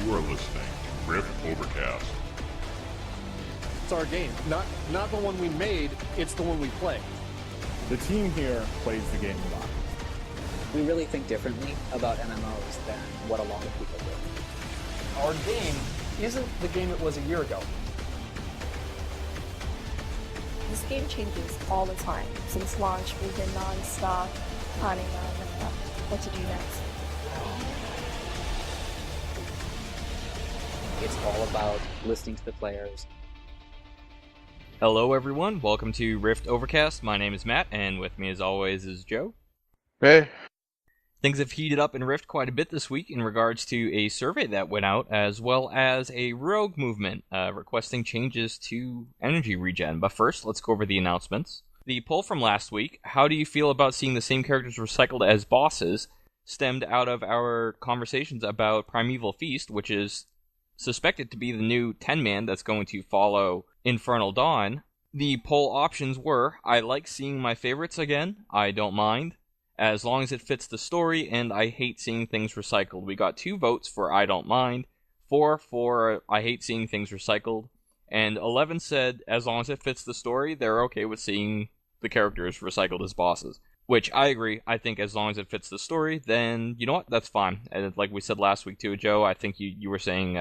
You are listening to RIFT Overcast. It's our game, not the one we made, it's the one we play. The team here plays the game a lot. We really think differently about MMOs than what a lot of people do. Our game isn't the game it was a year ago. This game changes all the time. Since launch, we've been non-stop planning on what to do next. It's all about listening to the players. Hello everyone, welcome to RIFT Overcast. My name is Matt, and with me as always is Joe. Hey. Things have heated up in Rift quite a bit this week in regards to a survey that went out, as well as a rogue movement requesting changes to energy regen. But first, let's go over the announcements. The poll from last week, how do you feel about seeing the same characters recycled as bosses, stemmed out of our conversations about Primeval Feast, which is suspected to be the new 10-man that's going to follow Infernal Dawn. The poll options were, I like seeing my favorites again, I don't mind, as long as it fits the story, and I hate seeing things recycled. We got 2 votes for I don't mind, 4 for I hate seeing things recycled, and 11 said as long as it fits the story, they're okay with seeing the characters recycled as bosses. Which, I agree, I think as long as it fits the story, then, you know what, that's fine. And like we said last week too, Joe, I think you were saying,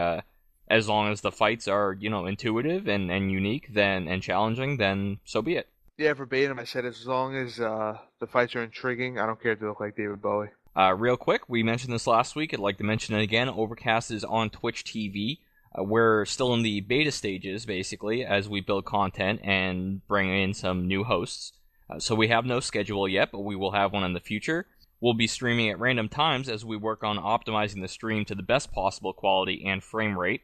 as long as the fights are, intuitive and unique, and challenging, then so be it. Yeah, verbatim, I said as long as the fights are intriguing, I don't care if they look like David Bowie. Real quick, we mentioned this last week, I'd like to mention it again, Overcast is on Twitch TV. We're still in the beta stages, basically, as we build content and bring in some new hosts. So we have no schedule yet, but we will have one in the future. We'll be streaming at random times as we work on optimizing the stream to the best possible quality and frame rate.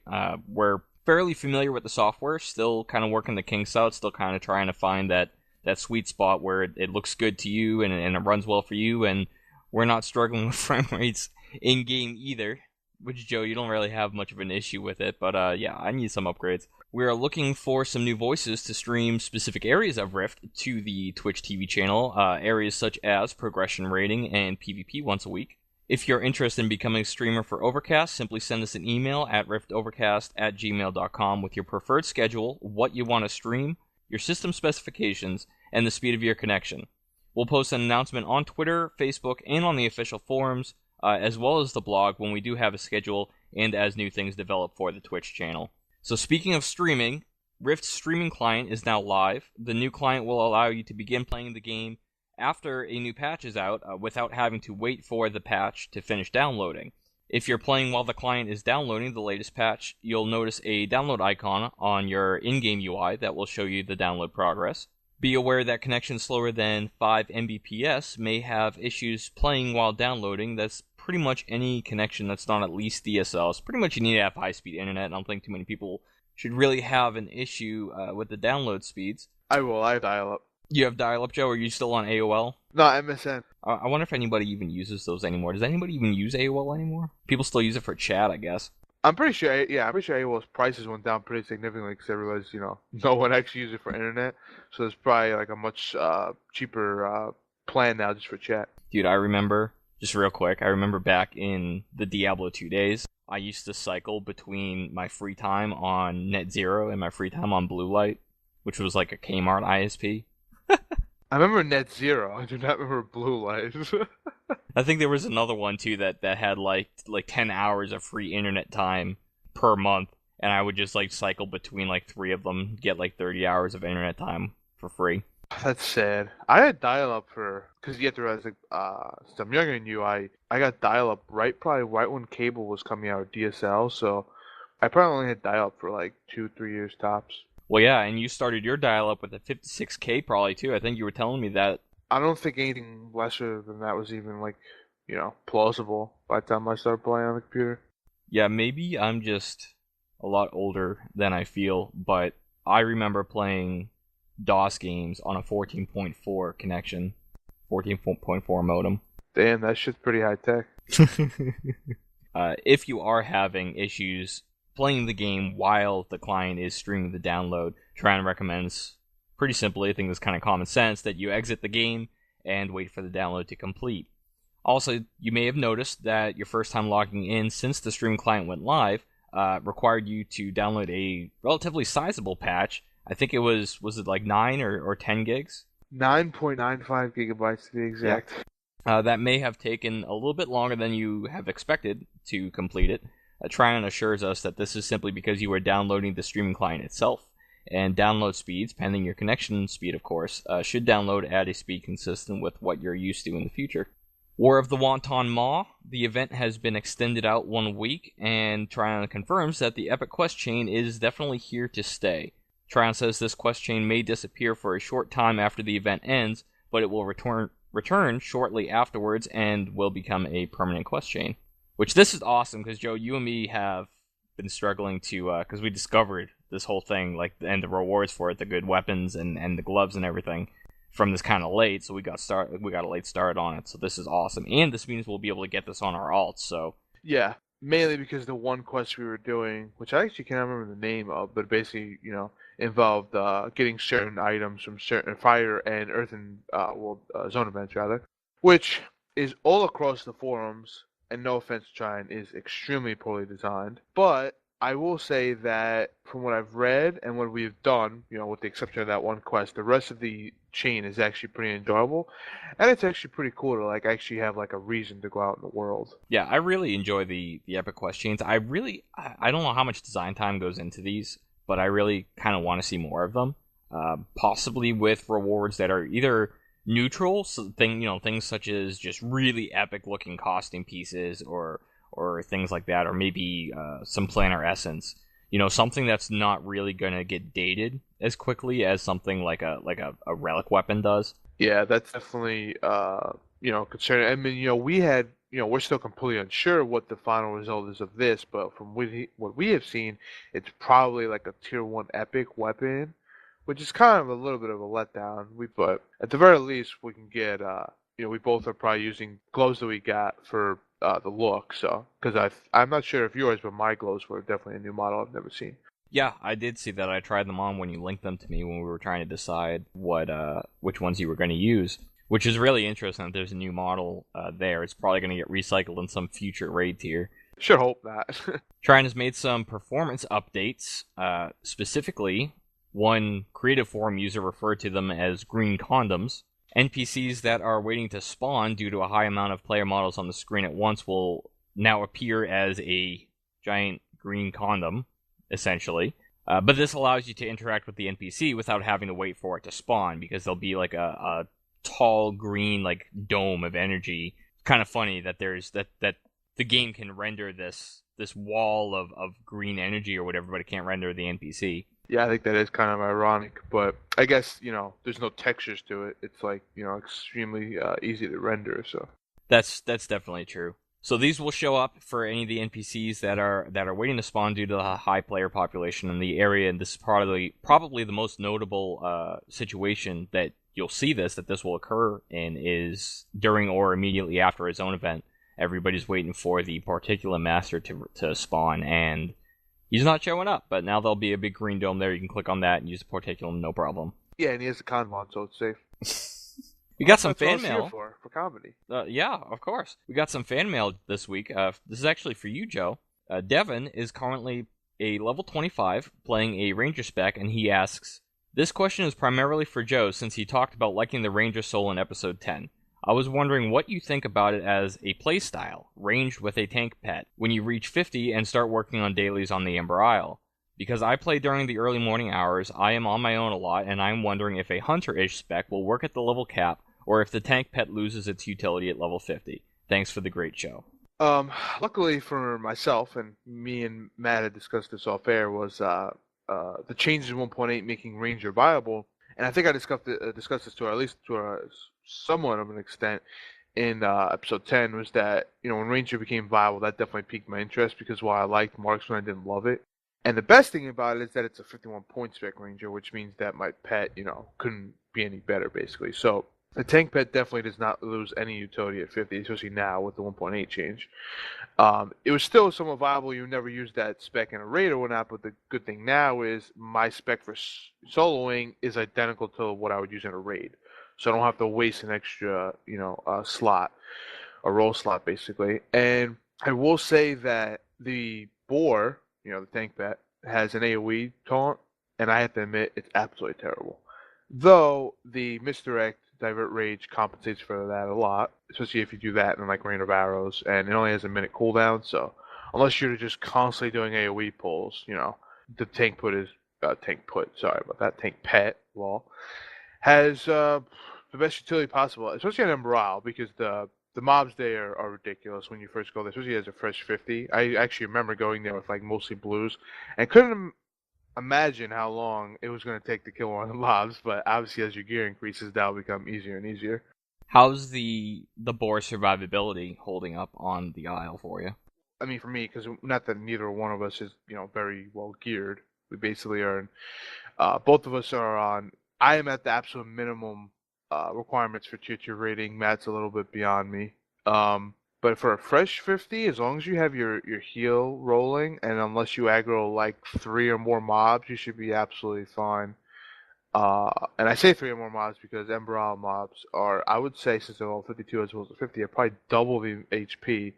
We're fairly familiar with the software, still kind of working the kinks out, still kind of trying to find that sweet spot where it looks good to you and it runs well for you, and we're not struggling with frame rates in-game either, which, Joe, you don't really have much of an issue with it, but yeah, I need some upgrades. We are looking for some new voices to stream specific areas of Rift to the Twitch TV channel, areas such as progression rating and PvP once a week. If you're interested in becoming a streamer for Overcast, simply send us an email at riftovercast@gmail.com with your preferred schedule, what you want to stream, your system specifications, and the speed of your connection. We'll post an announcement on Twitter, Facebook, and on the official forums, as well as the blog when we do have a schedule and as new things develop for the Twitch channel. So speaking of streaming, Rift's streaming client is now live. The new client will allow you to begin playing the game after a new patch is out without having to wait for the patch to finish downloading. If you're playing while the client is downloading the latest patch, you'll notice a download icon on your in-game UI that will show you the download progress. Be aware that connections slower than 5 Mbps may have issues playing while downloading. That's pretty much any connection that's not at least DSL. So pretty much you need to have high-speed internet. I don't think too many people should really have an issue with the download speeds. I have dial-up. You have dial-up, Joe, or are you still on AOL? No, MSN. I wonder if anybody even uses those anymore. Does anybody even use AOL anymore? People still use it for chat, I guess. I'm pretty sure AOL's prices went down pretty significantly because everybody's, no one actually uses it for internet. So there's probably like a much cheaper plan now just for chat. Dude, I remember, just real quick, I remember back in the Diablo 2 days, I used to cycle between my free time on NetZero and my free time on Blue Light, which was like a Kmart ISP. I remember NetZero. I do not remember Blue Light. I think there was another one too that had like 10 hours of free internet time per month, and I would just like cycle between like 3 of them, get like 30 hours of internet time for free. That's sad. I had dial-up because you have to realize, since I'm younger than you, I got dial-up probably right when cable was coming out with DSL, so I probably only had dial-up for like 2-3 years tops. Well, yeah, and you started your dial-up with a 56K probably too. I think you were telling me that. I don't think anything lesser than that was even like, plausible by the time I started playing on the computer. Yeah, maybe I'm just a lot older than I feel, but I remember playing DOS games on a 14.4 connection, 14.4 modem. Damn, that shit's pretty high tech. If you are having issues playing the game while the client is streaming the download, Tran recommends, pretty simply, I think it's kind of common sense, that you exit the game and wait for the download to complete. Also, you may have noticed that your first time logging in since the stream client went live, required you to download a relatively sizable patch. I think it was it like 9 or 10 gigs? 9.95 gigabytes to be exact. That may have taken a little bit longer than you have expected to complete it. Tryon assures us that this is simply because you are downloading the streaming client itself, and download speeds, pending your connection speed of course, should download at a speed consistent with what you're used to in the future. War of the Wonton Maw, the event has been extended out 1 week, and Tryon confirms that the Epic Quest chain is definitely here to stay. Tryon says this quest chain may disappear for a short time after the event ends, but it will return shortly afterwards and will become a permanent quest chain. Which this is awesome, because Joe, you and me have been struggling to, because we discovered this whole thing, like, and the rewards for it, the good weapons and the gloves and everything, from this kind of late, so we got a late start on it, so this is awesome. And this means we'll be able to get this on our alts, so... Yeah, mainly because the one quest we were doing, which I actually can't remember the name of, but basically, involved getting certain items from certain fire and earth and zone events, rather, which is all across the forums, and no offense to Tryon, is extremely poorly designed, but I will say that from what I've read and what we've done, with the exception of that one quest, the rest of the chain is actually pretty enjoyable, and it's actually pretty cool to actually have a reason to go out in the world. Yeah, I really enjoy the Epic Quest chains. I don't know how much design time goes into these, but I really kind of want to see more of them. Possibly with rewards that are either neutral, things such as just really epic looking costume pieces or things like that, or maybe some planar essence. Something that's not really gonna get dated as quickly as something like a relic weapon does. Yeah, that's definitely concerning. I mean, we're still completely unsure what the final result is of this, but from what we have seen, it's probably like a tier 1 epic weapon, which is kind of a little bit of a letdown. But at the very least, we can get we both are probably using gloves that we got for the look, so because I'm not sure if yours, but my gloves were definitely a new model I've never seen. Yeah, I did see that. I tried them on when you linked them to me when we were trying to decide which ones you were going to use, which is really interesting that there's a new model there. It's probably going to get recycled in some future raid tier. Sure hope that. Tryon has made some performance updates. Specifically, one creative forum user referred to them as green condoms. NPCs that are waiting to spawn due to a high amount of player models on the screen at once will now appear as a giant green condom, essentially. But this allows you to interact with the NPC without having to wait for it to spawn, because there'll be like a tall green dome of energy. It's kind of funny that there's that the game can render this wall of green energy or whatever, but it can't render the NPC. Yeah, I think that is kind of ironic, but I guess, there's no textures to it. It's extremely easy to render, so. That's definitely true. So these will show up for any of the NPCs that are waiting to spawn due to the high player population in the area, and this is probably the most notable situation that you'll see that this will occur in is during or immediately after a zone event. Everybody's waiting for the Particulate Master to spawn, and he's not showing up, but now there'll be a big green dome there. You can click on that and use the Particulum, no problem. Yeah, and he has a convon, so it's safe. We got some That's fan what I was mail. here for comedy. Yeah, of course. We got some fan mail this week. This is actually for you, Joe. Devin is currently a level 25 playing a Ranger spec, and he asks, this question is primarily for Joe since he talked about liking the Ranger soul in episode 10. I was wondering what you think about it as a playstyle, ranged with a tank pet, when you reach 50 and start working on dailies on the Ember Isle. Because I play during the early morning hours, I am on my own a lot, and I'm wondering if a hunter-ish spec will work at the level cap, or if the tank pet loses its utility at level 50. Thanks for the great show. Luckily for myself, and me and Matt had discussed this off air, was the changes in 1.8 making Ranger viable, and I think I discussed this to somewhat of an extent in episode 10, was that when Ranger became viable, that definitely piqued my interest, because while I liked Marksman, I didn't love it. And the best thing about it is that it's a 51 point spec Ranger, which means that my pet couldn't be any better, basically. So the tank pet definitely does not lose any utility at 50, especially now with the 1.8 change. It was still somewhat viable. You never used that spec in a raid or whatnot, but the good thing now is my spec for soloing is identical to what I would use in a raid. So I don't have to waste an extra, slot, a roll slot, basically. And I will say that the boar the tank bet, has an AoE taunt, and I have to admit it's absolutely terrible. Though the misdirect divert rage compensates for that a lot, especially if you do that in like Rain of Arrows, and it only has a minute cooldown. So unless you're just constantly doing AoE pulls, the tank put is Sorry about that. Tank pet has the best utility possible, especially on Emerald, because the mobs there are ridiculous when you first go there, especially as a fresh 50. I actually remember going there with like mostly blues, and couldn't imagine how long it was going to take to kill one of the mobs, but obviously as your gear increases, that'll become easier and easier. How's the boar survivability holding up on the Isle for you? I mean, for me, because not that neither one of us is, very well geared. We basically are, both of us are on, I am at the absolute minimum requirements for tier 2 rating. Matt's a little bit beyond me. But for a fresh 50, as long as you have your heal rolling, and unless you aggro like 3 or more mobs, you should be absolutely fine. And I say 3 or more mobs because Ember Isle mobs are, I would say, since they're all 52 as well as the 50, are probably double the HP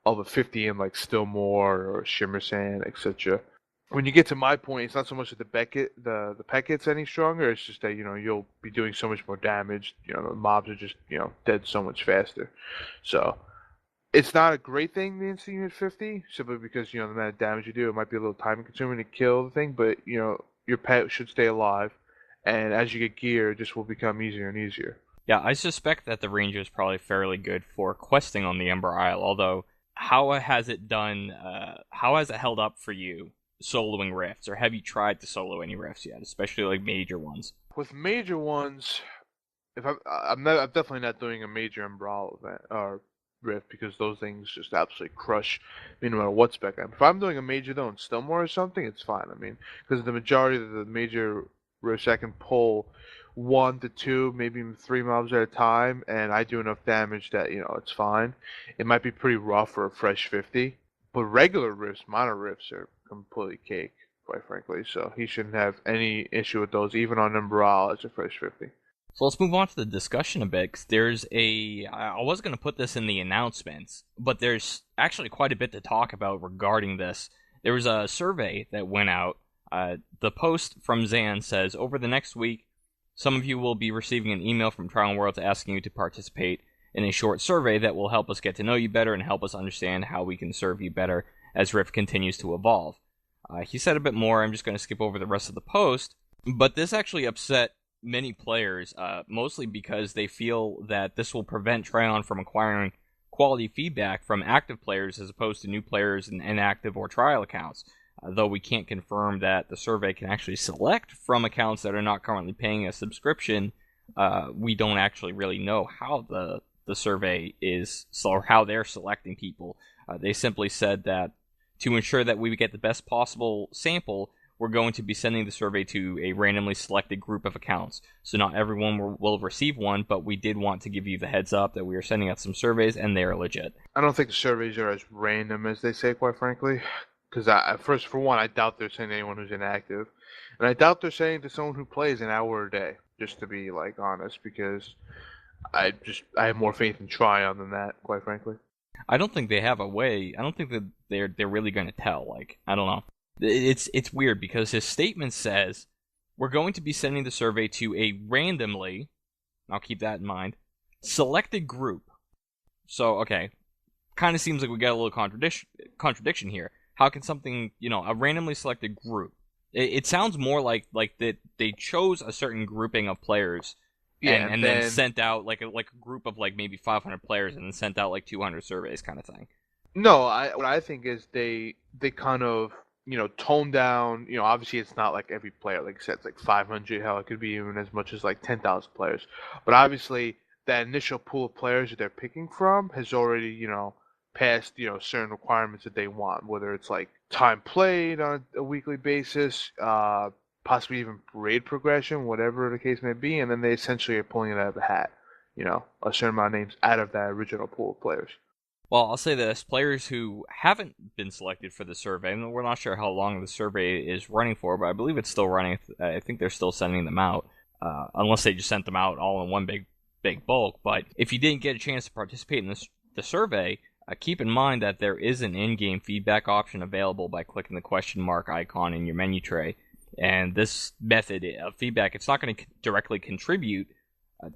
of a 50 in like Stillmore or Shimmer Sand, etc. When you get to my point, it's not so much that the pet gets any stronger. It's just that you'll be doing so much more damage. The mobs are just dead so much faster. So it's not a great thing, the instant unit 50, simply because the amount of damage you do, it might be a little time consuming to kill the thing. But your pet should stay alive, and as you get gear, it just will become easier and easier. Yeah, I suspect that the Ranger is probably fairly good for questing on the Ember Isle. Although, how has it done? How has it held up for you? Soloing rifts, or have you tried to solo any rifts yet, especially like major ones? With major ones, if I'm definitely not doing a major Umbral event or rift, because those things just absolutely crush me no matter what spec I'm. If I'm doing a major though in Stillmore or something, it's fine. I mean, because the majority of the major rifts I can pull 1 to 2, maybe even 3 mobs at a time, and I do enough damage that it's fine. It might be pretty rough for a fresh 50, but regular rifts, mono rifts, are completely cake, quite frankly. So he shouldn't have any issue with those, even on Umbral as a fresh 50. So let's move on to the discussion a bit, 'cause I was going to put this in the announcements, but there's actually quite a bit to talk about regarding this. There was a survey that went out. The post from Zan says, over the next week, some of you will be receiving an email from Trial Worlds asking you to participate in a short survey that will help us get to know you better and help us understand how we can serve you better as Rift continues to evolve. He said a bit more. I'm just going to skip over the rest of the post, but this actually upset many players, mostly because they feel that this will prevent Tryon from acquiring quality feedback from active players as opposed to new players in inactive or trial accounts. Though we can't confirm that the survey can actually select from accounts that are not currently paying a subscription, we don't actually really know how the survey is, or how they're selecting people. They simply said that to ensure that we get the best possible sample, we're going to be sending the survey to a randomly selected group of accounts. So not everyone will receive one, but we did want to give you the heads up that we are sending out some surveys, and they are legit. I don't think the surveys are as random as they say, quite frankly. Because for one, I doubt they're sending anyone who's inactive. And I doubt they're sending to someone who plays an hour a day, just to be, honest, because I have more faith in Tryon than that, quite frankly. I don't think they have a way. I don't think that they're really going to tell. I don't know. It's weird because his statement says we're going to be sending the survey to a randomly, I'll keep that in mind, selected group. So okay, kind of seems like we got a little contradiction here. How can something, a randomly selected group? It sounds more like that they chose a certain grouping of players. Yeah, and then sent out like a group of maybe 500 players, and then sent out 200 surveys, kind of thing. No, what I think is they kind of tone down. Obviously it's not like every player, like I said, it's 500. Hell, it could be even as much as 10,000 players. But obviously that initial pool of players that they're picking from has already past certain requirements that they want, whether it's time played on a weekly basis, possibly even raid progression, whatever the case may be, and then they essentially are pulling it out of the hat, a certain amount of names out of that original pool of players. Well, I'll say this, players who haven't been selected for the survey, and we're not sure how long the survey is running for, but I believe it's still running. I think they're still sending them out, unless they just sent them out all in one big bulk. But if you didn't get a chance to participate in the survey, keep in mind that there is an in-game feedback option available by clicking the question mark icon in your menu tray. And this method of feedback, it's not going to directly contribute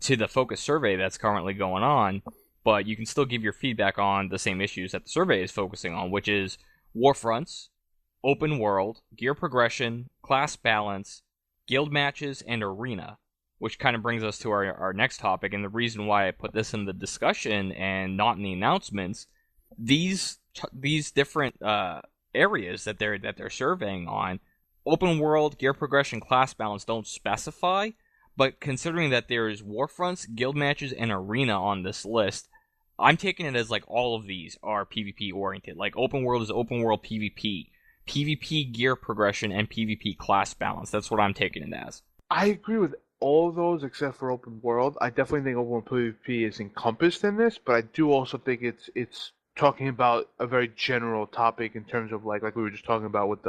to the focus survey that's currently going on, but you can still give your feedback on the same issues that the survey is focusing on, which is war fronts, open world, gear progression, class balance, guild matches, and arena, which kind of brings us to our next topic, and the reason why I put this in the discussion and not in the announcements. These different areas that they're surveying on, open world, gear progression, class balance, don't specify, but considering that there's war fronts, guild matches, and arena on this list, I'm taking it as like all of these are PvP oriented. Like open world is open world PvP, PvP gear progression, and PvP class balance. That's what I'm taking it as. I agree with all of those except for open world. I definitely think open world PvP is encompassed in this, but I do also think it's talking about a very general topic in terms of like we were just talking about with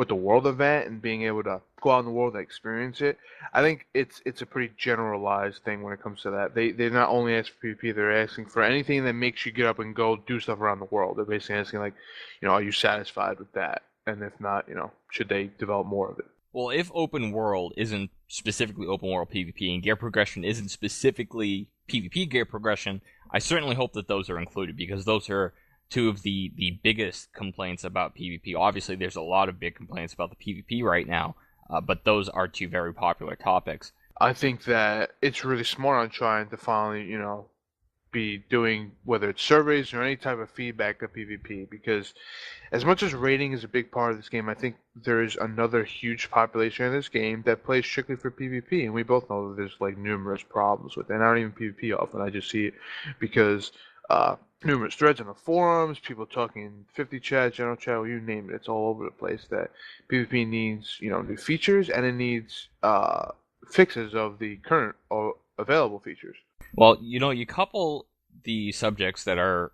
the world event and being able to go out in the world and experience it. I think it's a pretty generalized thing when it comes to that. They're not only asking for PvP, they're asking for anything that makes you get up and go do stuff around the world. They're basically asking like, are you satisfied with that? And if not, should they develop more of it? Well, if open world isn't specifically open world PvP and gear progression isn't specifically PvP gear progression, I certainly hope that those are included, because those are two of the biggest complaints about PvP. Obviously, there's a lot of big complaints about the PvP right now, but those are two very popular topics. I think that it's really smart on trying to finally, be doing, whether it's surveys or any type of feedback to PvP, because as much as rating is a big part of this game, I think there's another huge population in this game that plays strictly for PvP, and we both know that there's like numerous problems with it. And I don't even PvP often, I just see it because numerous threads on the forums, people talking 50 chat, general chat, you name it, it's all over the place that PvP needs, new features, and it needs fixes of the current available features. Well, you couple the subjects that are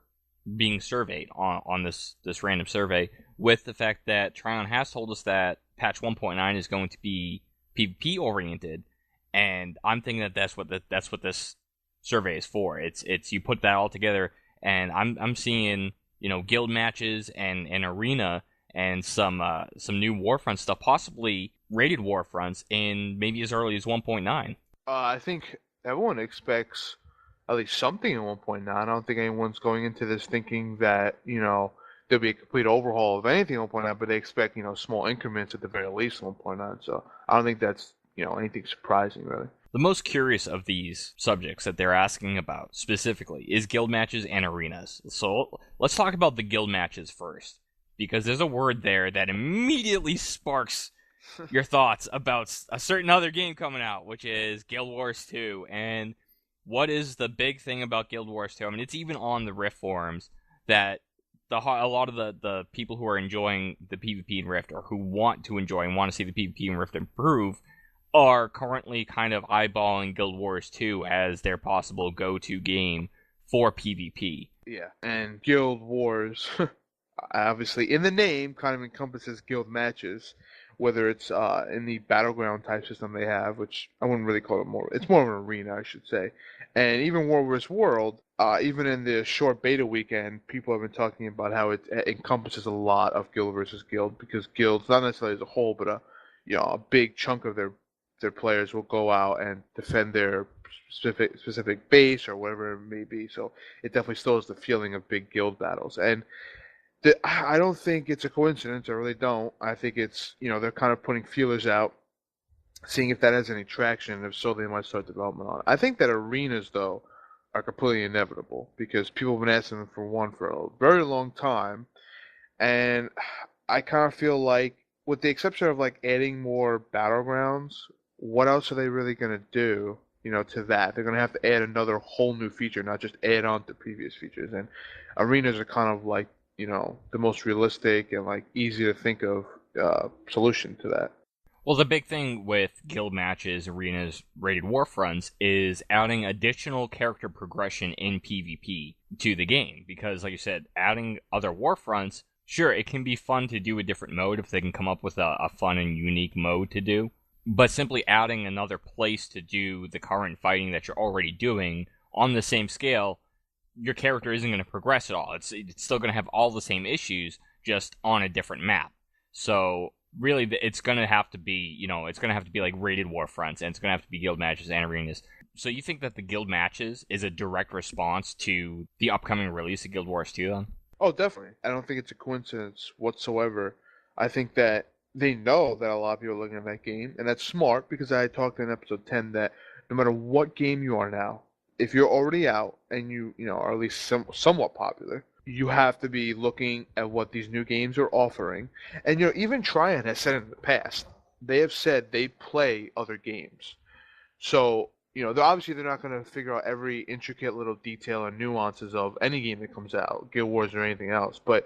being surveyed on this random survey with the fact that Tryon has told us that patch 1.9 is going to be PvP oriented, and I'm thinking that's what this survey is for. It's you put that all together, and I'm seeing guild matches and arena and some new Warfront stuff, possibly rated Warfronts in maybe as early as 1.9. I think everyone expects at least something in 1.9. I don't think anyone's going into this thinking that, there'll be a complete overhaul of anything in 1.9, but they expect, small increments at the very least in 1.9. So I don't think that's, anything surprising, really. The most curious of these subjects that they're asking about specifically is guild matches and arenas. So let's talk about the guild matches first, because there's a word there that immediately sparks your thoughts about a certain other game coming out, which is Guild Wars 2. And what is the big thing about Guild Wars 2? I mean, it's even on the Rift forums that a lot of the people who are enjoying the PvP in Rift, or who want to enjoy and want to see the PvP in Rift improve, are currently kind of eyeballing Guild Wars 2 as their possible go-to game for PvP. Yeah, and Guild Wars, obviously in the name, kind of encompasses guild matches, whether it's in the battleground type system they have, which I wouldn't really call it it's more of an arena, I should say. And even War vs. World, even in the short beta weekend, people have been talking about how it encompasses a lot of guild versus guild, because guilds, not necessarily as a whole, but a big chunk of their players will go out and defend their specific base or whatever it may be. So it definitely still has the feeling of big guild battles. And I don't think it's a coincidence. I really don't. I think it's, they're kind of putting feelers out, seeing if that has any traction, and if so, they might start development on it. I think that arenas, though, are completely inevitable, because people have been asking them for one for a very long time, and I kind of feel like, with the exception of like adding more battlegrounds, what else are they really going to do, to that? They're going to have to add another whole new feature, not just add on to previous features. And arenas are kind of like, the most realistic and like easy to think of solution to that. Well, the big thing with guild matches, arenas, rated warfronts is adding additional character progression in PvP to the game. Because, like you said, adding other warfronts, sure, it can be fun to do a different mode if they can come up with a fun and unique mode to do. But simply adding another place to do the current fighting that you're already doing on the same scale your character isn't going to progress at all. It's still going to have all the same issues, just on a different map. So really, it's going to have to be, it's going to have to be like rated war fronts, and it's going to have to be guild matches and arenas. So you think that the guild matches is a direct response to the upcoming release of Guild Wars 2, then? Oh, definitely. I don't think it's a coincidence whatsoever. I think that they know that a lot of people are looking at that game, and that's smart, because I talked in episode 10 that no matter what game you are now, if you're already out and you are at least somewhat popular, you have to be looking at what these new games are offering. And even Triad has said in the past, they have said they play other games. So they're not going to figure out every intricate little detail and nuances of any game that comes out, Guild Wars or anything else, but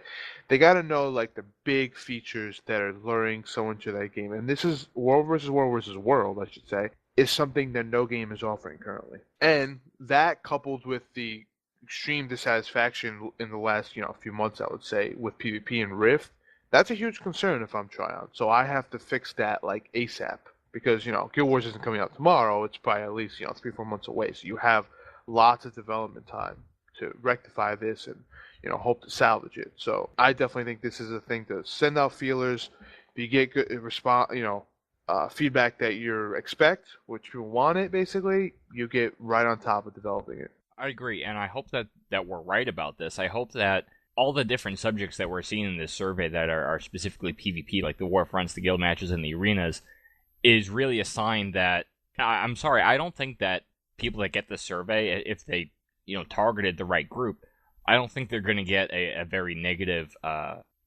they got to know like the big features that are luring someone to that game. And this is World versus World versus World, I should say, is something that no game is offering currently. And that, coupled with the extreme dissatisfaction in the last few months, I would say, with PvP and Rift, that's a huge concern if I'm Tryout. So I have to fix that like ASAP. Because, Guild Wars isn't coming out tomorrow. It's probably at least, 3-4 months away. So you have lots of development time to rectify this and, hope to salvage it. So I definitely think this is a thing to send out feelers. If you get good feedback that you expect, which you want it, basically, you get right on top of developing it. I agree, and I hope that we're right about this. I hope that all the different subjects that we're seeing in this survey that are specifically PvP, like the war fronts, the guild matches, and the arenas, is really a sign that, I'm sorry, I don't think that people that get this survey, if they, targeted the right group, I don't think they're going to get a very negative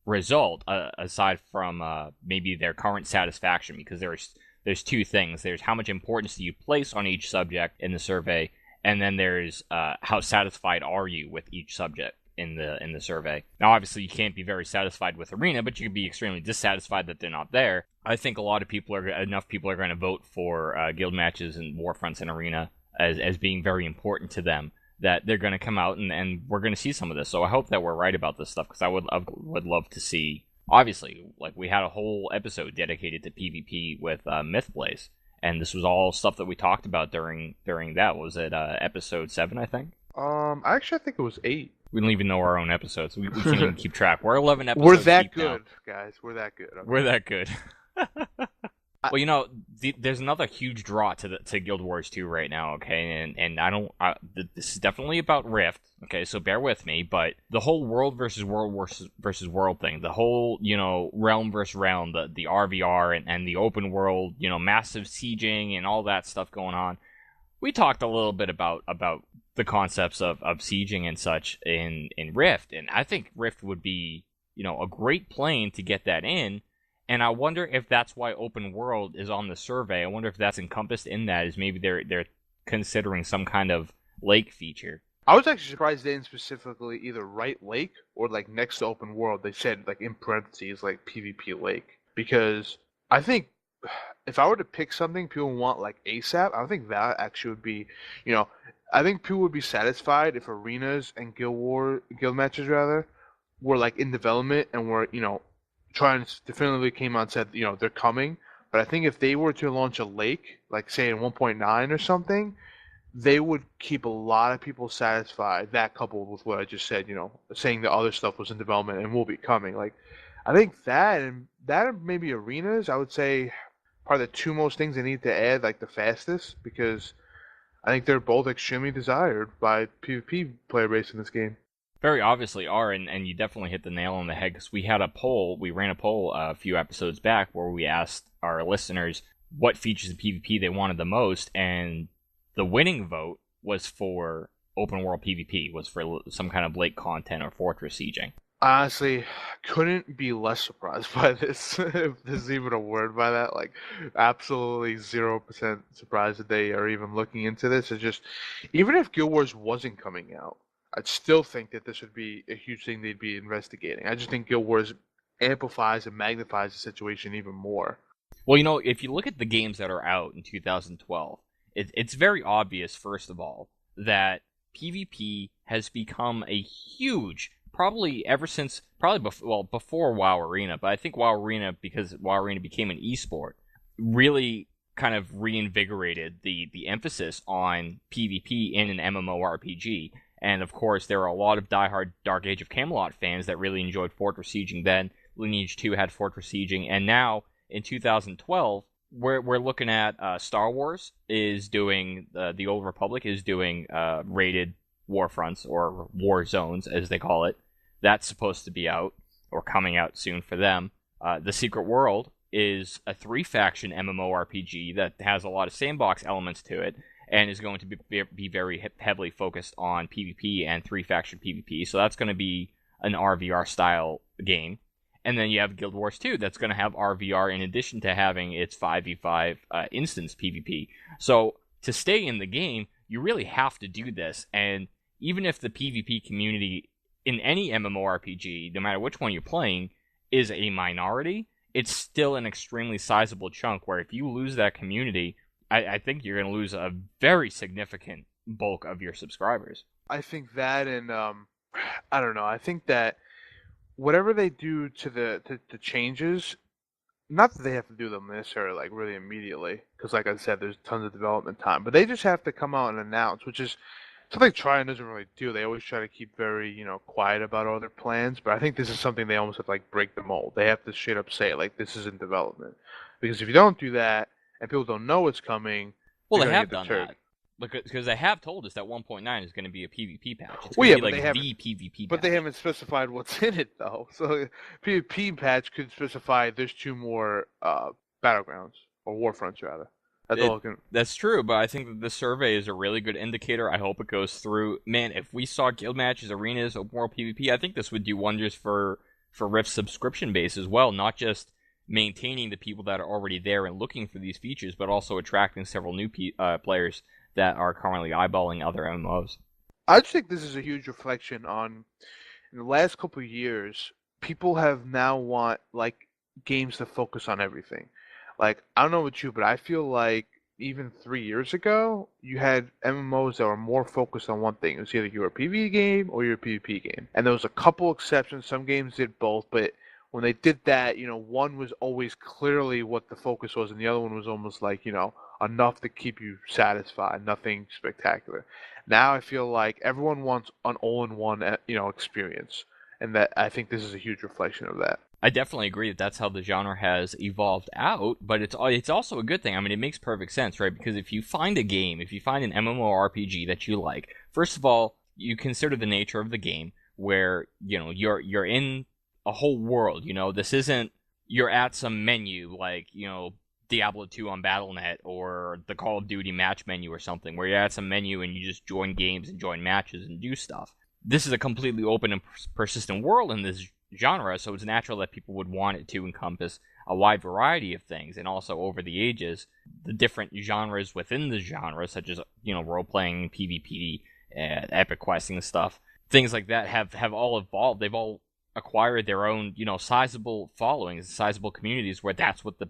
result, aside from maybe their current satisfaction, because there's two things. There's how much importance do you place on each subject in the survey, and then there's how satisfied are you with each subject in the survey. Now, obviously, you can't be very satisfied with Arena, but you can be extremely dissatisfied that they're not there. I think enough people are going to vote for guild matches and Warfronts and Arena as being very important to them, that they're going to come out and we're going to see some of this. So I hope that we're right about this stuff, because I would love to see. Obviously, like, we had a whole episode dedicated to PvP with Mythblaze, and this was all stuff that we talked about during that. Was it episode 7, I think? Actually, I think it was 8. We don't even know our own episodes. We can't even keep track. We're 11 episodes. We're that deep good, now. guys. We're that good. Okay. We're that good. Well, there's another huge draw to Guild Wars 2 right now, okay? And this is definitely about Rift, okay? So bear with me, but the whole world versus world thing, the whole, realm versus realm, the RVR and the open world, massive sieging and all that stuff going on. We talked a little bit about the concepts of sieging and such in Rift, and I think Rift would be, a great plane to get that in. And I wonder if that's why open world is on the survey. I wonder if that's encompassed in that, is maybe they're considering some kind of lake feature. I was actually surprised they didn't specifically either write lake or like next to open world. They said like in parentheses like PvP lake, because I think if I were to pick something people want like ASAP, I think that actually would be, I think people would be satisfied if arenas and guild matches rather were like in development and were, Trying definitively came out and said, they're coming. But I think if they were to launch a lake, like say in 1.9 or something, they would keep a lot of people satisfied. That coupled with what I just said, saying the other stuff was in development and will be coming. Like, I think that and maybe arenas, I would say, are the two most things they need to add, like the fastest, because I think they're both extremely desired by PvP player base in this game. Very obviously are, and you definitely hit the nail on the head, because we ran a poll a few episodes back where we asked our listeners what features of PvP they wanted the most, and the winning vote was for open world PvP, was for some kind of lake content or fortress sieging. Honestly, couldn't be less surprised by this, if there's even a word by that. Like, absolutely 0% surprised that they are even looking into this. It's just, even if Guild Wars wasn't coming out, I'd still think that this would be a huge thing they'd be investigating. I just think Guild Wars amplifies and magnifies the situation even more. Well, if you look at the games that are out in 2012, it's very obvious, first of all, that PvP has become a huge, probably before WoW Arena, but I think WoW Arena, because WoW Arena became an esport, really kind of reinvigorated the emphasis on PvP in an MMORPG. And of course, there are a lot of diehard Dark Age of Camelot fans that really enjoyed Fortress Sieging then. Lineage 2 had Fortress Sieging, and now in 2012, we're looking at Star Wars is doing the Old Republic is doing rated war fronts or war zones as they call it. That's supposed to be out or coming out soon for them. The Secret World is a 3-faction MMORPG that has a lot of sandbox elements to it and is going to be very heavily focused on PvP and 3-faction PvP. So that's going to be an RVR style game. And then you have Guild Wars 2 that's going to have RVR in addition to having its 5v5 instance PvP. So to stay in the game, you really have to do this. And even if the PvP community in any MMORPG, no matter which one you're playing, is a minority, it's still an extremely sizable chunk where if you lose that community, I think you're going to lose a very significant bulk of your subscribers. I think that, and I don't know. I think that whatever they do to the changes, not that they have to do them necessarily like really immediately, because like I said, there's tons of development time. But they just have to come out and announce, which is something Tryon doesn't really do. They always try to keep very quiet about all their plans. But I think this is something they almost have to like break the mold. They have to straight up say like this is in development, because if you don't do that and people don't know it's coming, well, they have done that. Because they have told us that 1.9 is going to be a PvP patch. It's Well, going yeah, to be but like the PvP patch. but they haven't specified what's in it though. So PvP patch could specify there's 2 more battlegrounds or war fronts rather. That's true, but I think that this survey is a really good indicator. I hope it goes through. Man, if we saw guild matches, arenas, open world PvP, I think this would do wonders for Rift's subscription base as well. Not just maintaining the people that are already there and looking for these features, but also attracting several new players that are currently eyeballing other MMOs. I just think this is a huge reflection on, in the last couple of years, people have now want like games to focus on everything. Like, I don't know about you, but I feel like even 3 years ago, you had MMOs that were more focused on one thing. It was either you're a PvE game or you're a PvP game. And there was a couple exceptions. Some games did both, but when they did that, one was always clearly what the focus was, and the other one was almost like, enough to keep you satisfied, nothing spectacular. Now I feel like everyone wants an all-in-one, experience, and that I think this is a huge reflection of that. I definitely agree that that's how the genre has evolved out, but it's also a good thing. I mean, it makes perfect sense, right? Because if you find a game, if you find an MMORPG that you like, first of all, you consider the nature of the game, where you're in a whole world. This isn't you're at some menu like Diablo 2 on Battle.net or the Call of Duty match menu or something, where you're at some menu and you just join games and join matches and do stuff. This is a completely open and persistent world in this genre, so it's natural that people would want it to encompass a wide variety of things, and also over the ages, the different genres within the genre, such as role-playing, PvP, epic questing and stuff, things like that have all evolved. They've all acquired their own sizable followings, sizable communities, where that's what the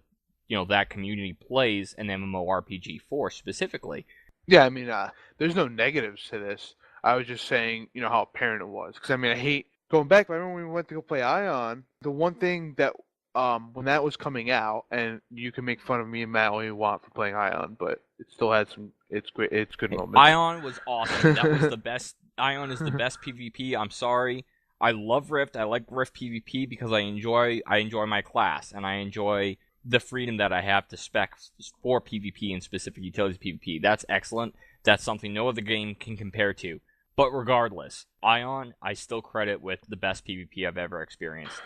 that community plays an MMORPG for specifically. Yeah, I mean, there's no negatives to this. I was just saying, how apparent it was. Because, I hate going back. I remember when we went to go play Ion, the one thing that, when that was coming out, and you can make fun of me and Matt all you want for playing Ion, but it still had it's good moments. Ion was awesome. That was the best. Ion is the best PvP. I'm sorry. I love Rift. I like Rift PvP because I enjoy my class, and I enjoy the freedom that I have to spec for PvP and specific utilities PvP. That's excellent. That's something no other game can compare to. But regardless, Ion, I still credit with the best PvP I've ever experienced.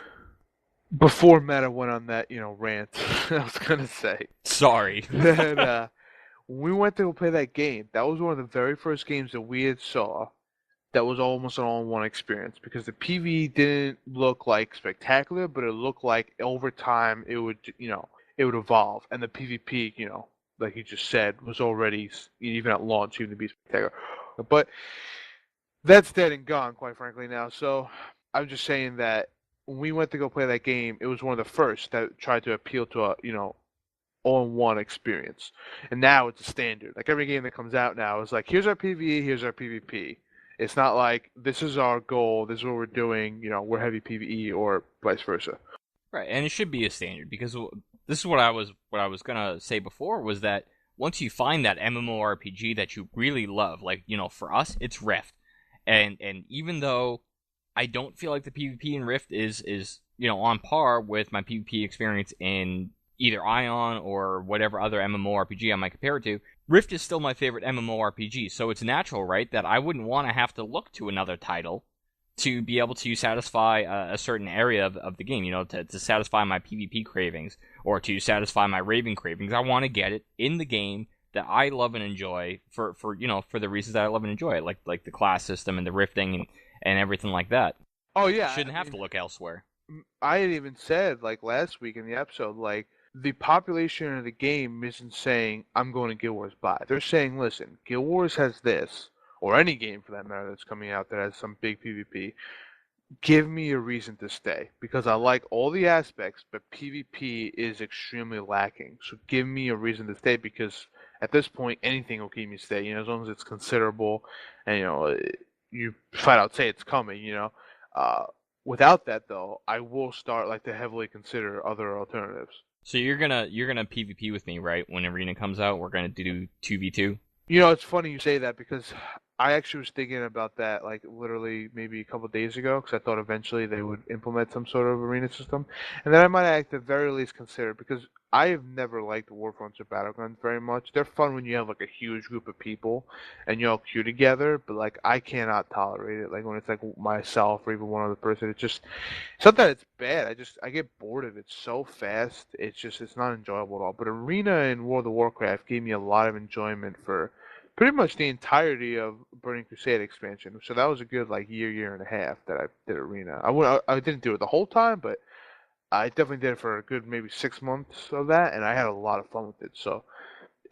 Before Meta went on that, rant, I was gonna say. Sorry. Then, when we went to go play that game, that was one of the very first games that we had saw that was almost an all-in-one experience, because the PvE didn't look like spectacular, but it looked like over time it would evolve, and the PvP, like you just said, was already, even at launch, even to be spectacular. But that's dead and gone, quite frankly, now. So I'm just saying that when we went to go play that game, it was one of the first that tried to appeal to a all-in-one experience, and now it's a standard. Like every game that comes out now is like, here's our PvE, here's our PvP. It's not like, this is our goal, this is what we're doing, we're heavy PvE, or vice versa. Right, and it should be a standard, because this is what I was gonna say before, was that once you find that MMORPG that you really love, like, for us, it's Rift. And even though I don't feel like the PvP in Rift is on par with my PvP experience in either Ion or whatever other MMORPG I might compare it to, Rift is still my favorite MMORPG, so it's natural, right, that I wouldn't want to have to look to another title to be able to satisfy a certain area of the game, to satisfy my PvP cravings or to satisfy my Raven cravings. I want to get it in the game that I love and enjoy for the reasons that I love and enjoy it, like the class system and the rifting and everything like that. Oh yeah, Shouldn't have to look elsewhere. I had even said like last week in the episode, like the population of the game isn't saying I'm going to Guild Wars buy. They're saying, listen, Guild Wars has this, or any game for that matter that's coming out that has some big PvP. Give me a reason to stay because I like all the aspects, but PvP is extremely lacking. So give me a reason to stay because at this point anything will keep me stay. As long as it's considerable, and you flat out say it's coming. Without that though, I will start like to heavily consider other alternatives. So you're gonna PvP with me, right? When Arena comes out, we're gonna do 2v2. It's funny you say that because I actually was thinking about that like literally maybe a couple days ago because I thought eventually they would implement some sort of arena system, and then I might at the very least consider it because I have never liked Warfronts or Battlegrounds very much. They're fun when you have like a huge group of people and you all queue together, but like I cannot tolerate it. Like when it's like myself or even one other person, it's not that it's bad. I get bored of it so fast. It's not enjoyable at all. But Arena in World of Warcraft gave me a lot of enjoyment for pretty much the entirety of Burning Crusade expansion. So that was a good like year and a half that I did Arena. I didn't do it the whole time, but I definitely did it for a good maybe 6 months of that, and I had a lot of fun with it. So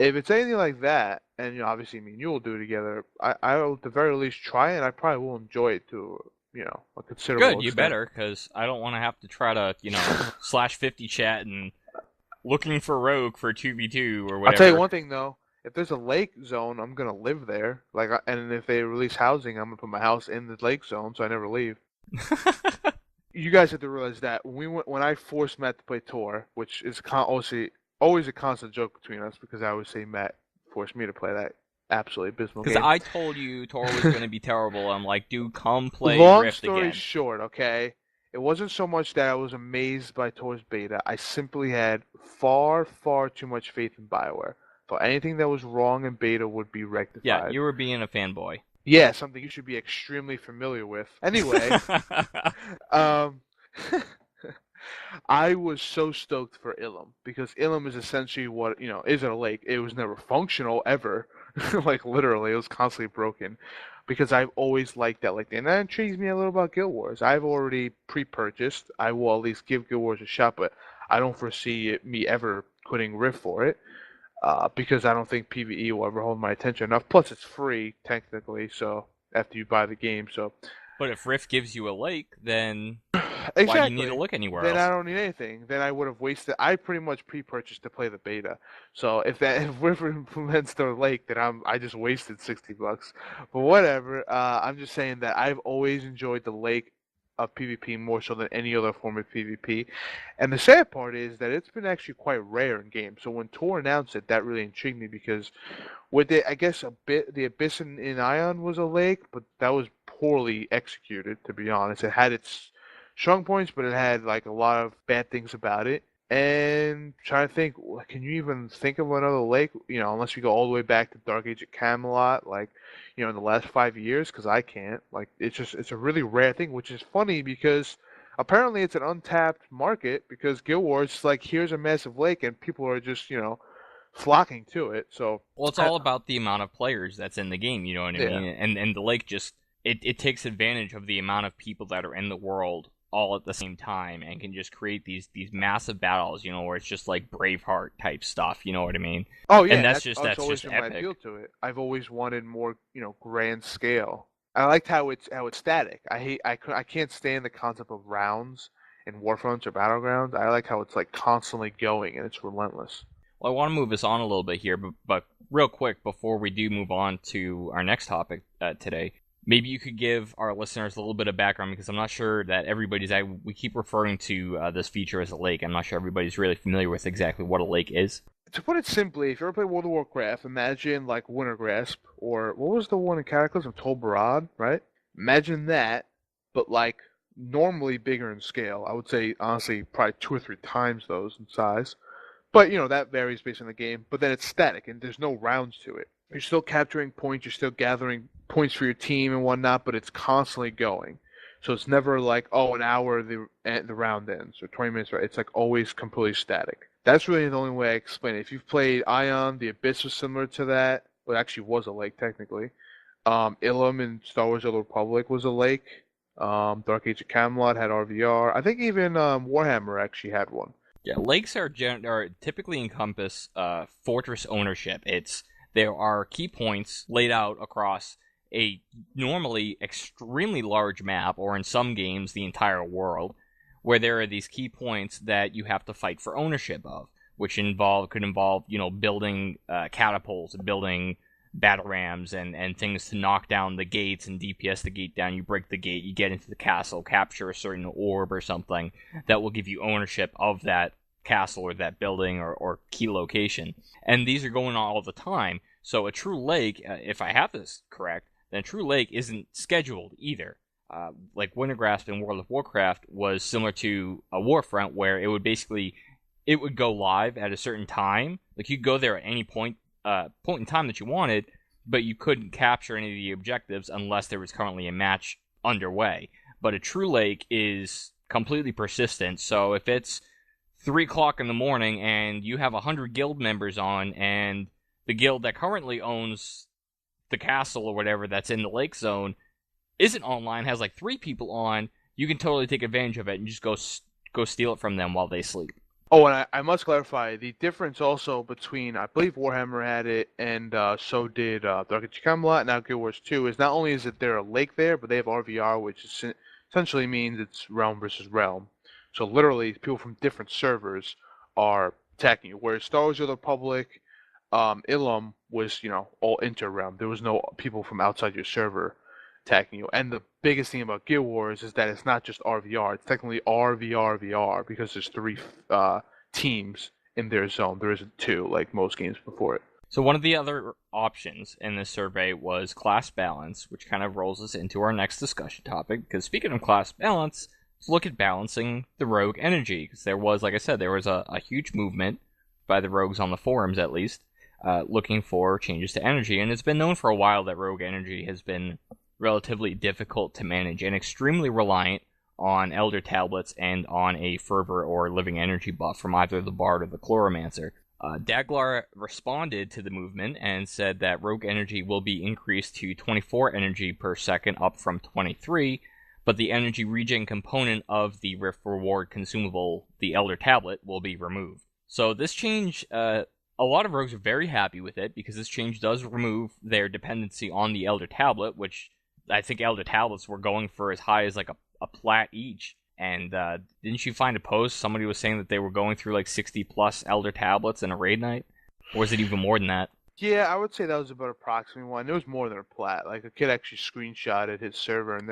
if it's anything like that, and obviously me and you will do it together, I will at the very least try it, and I probably will enjoy it to a considerable Good, you extent. better, because I don't want to have to try to /50 chat and looking for Rogue for 2v2 or whatever. I'll tell you one thing though. If there's a lake zone, I'm gonna live there. And if they release housing, I'm gonna put my house in the lake zone, so I never leave. You guys have to realize that when I forced Matt to play Tor, which is always a constant joke between us because I always say Matt forced me to play that absolutely abysmal game. Because I told you Tor was going to be terrible. I'm like, dude, come play Rift again. Long story short, okay, it wasn't so much that I was amazed by Tor's beta. I simply had far, far too much faith in BioWare. So anything that was wrong in beta would be rectified. Yeah, you were being a fanboy. Yeah, something you should be extremely familiar with. Anyway, I was so stoked for Ilum because Ilum is essentially what isn't a lake. It was never functional ever, like literally, it was constantly broken. Because I've always liked that lake, and that intrigues me a little about Guild Wars. I've already pre-purchased. I will at least give Guild Wars a shot, but I don't foresee me ever quitting Rift for it. Because I don't think PvE will ever hold my attention enough. Plus, it's free, technically, so after you buy the game, so... But if Rift gives you a lake, then exactly. why do you need to look anywhere then else? I don't need anything. Then I would have wasted... I pretty much pre-purchased to play the beta. So if Rift implements the lake, then I just wasted $60. But whatever. I'm just saying that I've always enjoyed the lake of PvP more so than any other form of PvP. And the sad part is that it's been actually quite rare in games. So when Tor announced it, that really intrigued me because with it, I guess the Abyss in Ion was a lake, but that was poorly executed, to be honest. It had its strong points, but it had like a lot of bad things about it. And trying to think, can you even think of another lake? Unless you go all the way back to Dark Age at Camelot, like, in the last 5 years, because I can't. Like, it's a really rare thing, which is funny because apparently it's an untapped market because Guild Wars, like, here's a massive lake and people are just, flocking to it. So, well, it's all about the amount of players that's in the game, you know what I mean? And the lake just, it takes advantage of the amount of people that are in the world all at the same time and can just create these massive battles, where it's just like Braveheart type stuff, you know what I mean? Oh yeah, and that's always just been my epic. appeal to it. I've always wanted more, grand scale. I liked how it's static. I can't stand the concept of rounds in Warfronts or Battlegrounds. I like how it's like constantly going and it's relentless. Well, I want to move us on a little bit here, but real quick before we do move on to our next topic today. Maybe you could give our listeners a little bit of background because I'm not sure that we keep referring to this feature as a lake. I'm not sure everybody's really familiar with exactly what a lake is. To put it simply, if you ever play World of Warcraft, imagine like Wintergrasp or what was the one in Cataclysm? Tol Barad, right? Imagine that, but like normally bigger in scale. I would say honestly probably 2 or 3 times those in size. But that varies based on the game. But then it's static and there's no rounds to it. You're still capturing points, you're still gathering points for your team and whatnot, but it's constantly going. So it's never like, oh, an hour the round ends or 20 minutes. Right? It's like always completely static. That's really the only way I explain it. If you've played Ion, the Abyss was similar to that. Well, it actually was a lake technically. Ilum in Star Wars: The Old Republic was a lake. Dark Age of Camelot had RVR. I think even Warhammer actually had one. Yeah, lakes are typically encompass fortress ownership. There are key points laid out across a normally extremely large map, or in some games the entire world, where there are these key points that you have to fight for ownership of, which could involve building catapults, building battle rams, and things to knock down the gates and DPS the gate down. You break the gate, you get into the castle, capture a certain orb or something that will give you ownership of that castle or that building or key location. And these are going on all the time. So a true lake, if I have this correct, then a true lake isn't scheduled either. Like Wintergrasp in World of Warcraft was similar to a Warfront, where it would go live at a certain time. Like you'd go there at any point in time that you wanted, but you couldn't capture any of the objectives unless there was currently a match underway. But a true lake is completely persistent, so if it's 3 o'clock in the morning and you have 100 guild members on, and the guild that currently owns the castle or whatever that's in the lake zone isn't online, has like 3 people on, you can totally take advantage of it and just go steal it from them while they sleep. Oh, and I must clarify the difference also between, I believe Warhammer had it, and so did Dark Age of Camelot, and now Guild Wars 2, is not only is it there a lake there, but they have RVR, which essentially means it's realm versus realm. So literally, people from different servers are attacking you. Whereas Star Wars: The Old Republic, Ilum was, all inter-realm. There was no people from outside your server attacking you. And the biggest thing about Guild Wars is that it's not just RVR. It's technically RVR because there's 3 teams in their zone. There isn't 2 like most games before it. So one of the other options in this survey was class balance, which kind of rolls us into our next discussion topic. Because speaking of class balance, let's look at balancing the rogue energy. Because there was, like I said, there was a huge movement by the rogues on the forums, at least, looking for changes to energy. And it's been known for a while that rogue energy has been relatively difficult to manage and extremely reliant on Elder Tablets and on a Fervor or Living Energy buff from either the Bard or the Chloromancer. Daglar responded to the movement and said that rogue energy will be increased to 24 energy per second, up from 23, but the energy regen component of the Rift reward consumable, the Elder Tablet, will be removed. So this change, a lot of rogues are very happy with it, because this change does remove their dependency on the Elder Tablet, which I think Elder Tablets were going for as high as like a plat each. And didn't you find a post? Somebody was saying that they were going through like 60 plus Elder Tablets in a raid night? Or was it even more than that? Yeah, I would say that was about approximately one. There was more than a plat. Like a kid actually screenshotted his server, and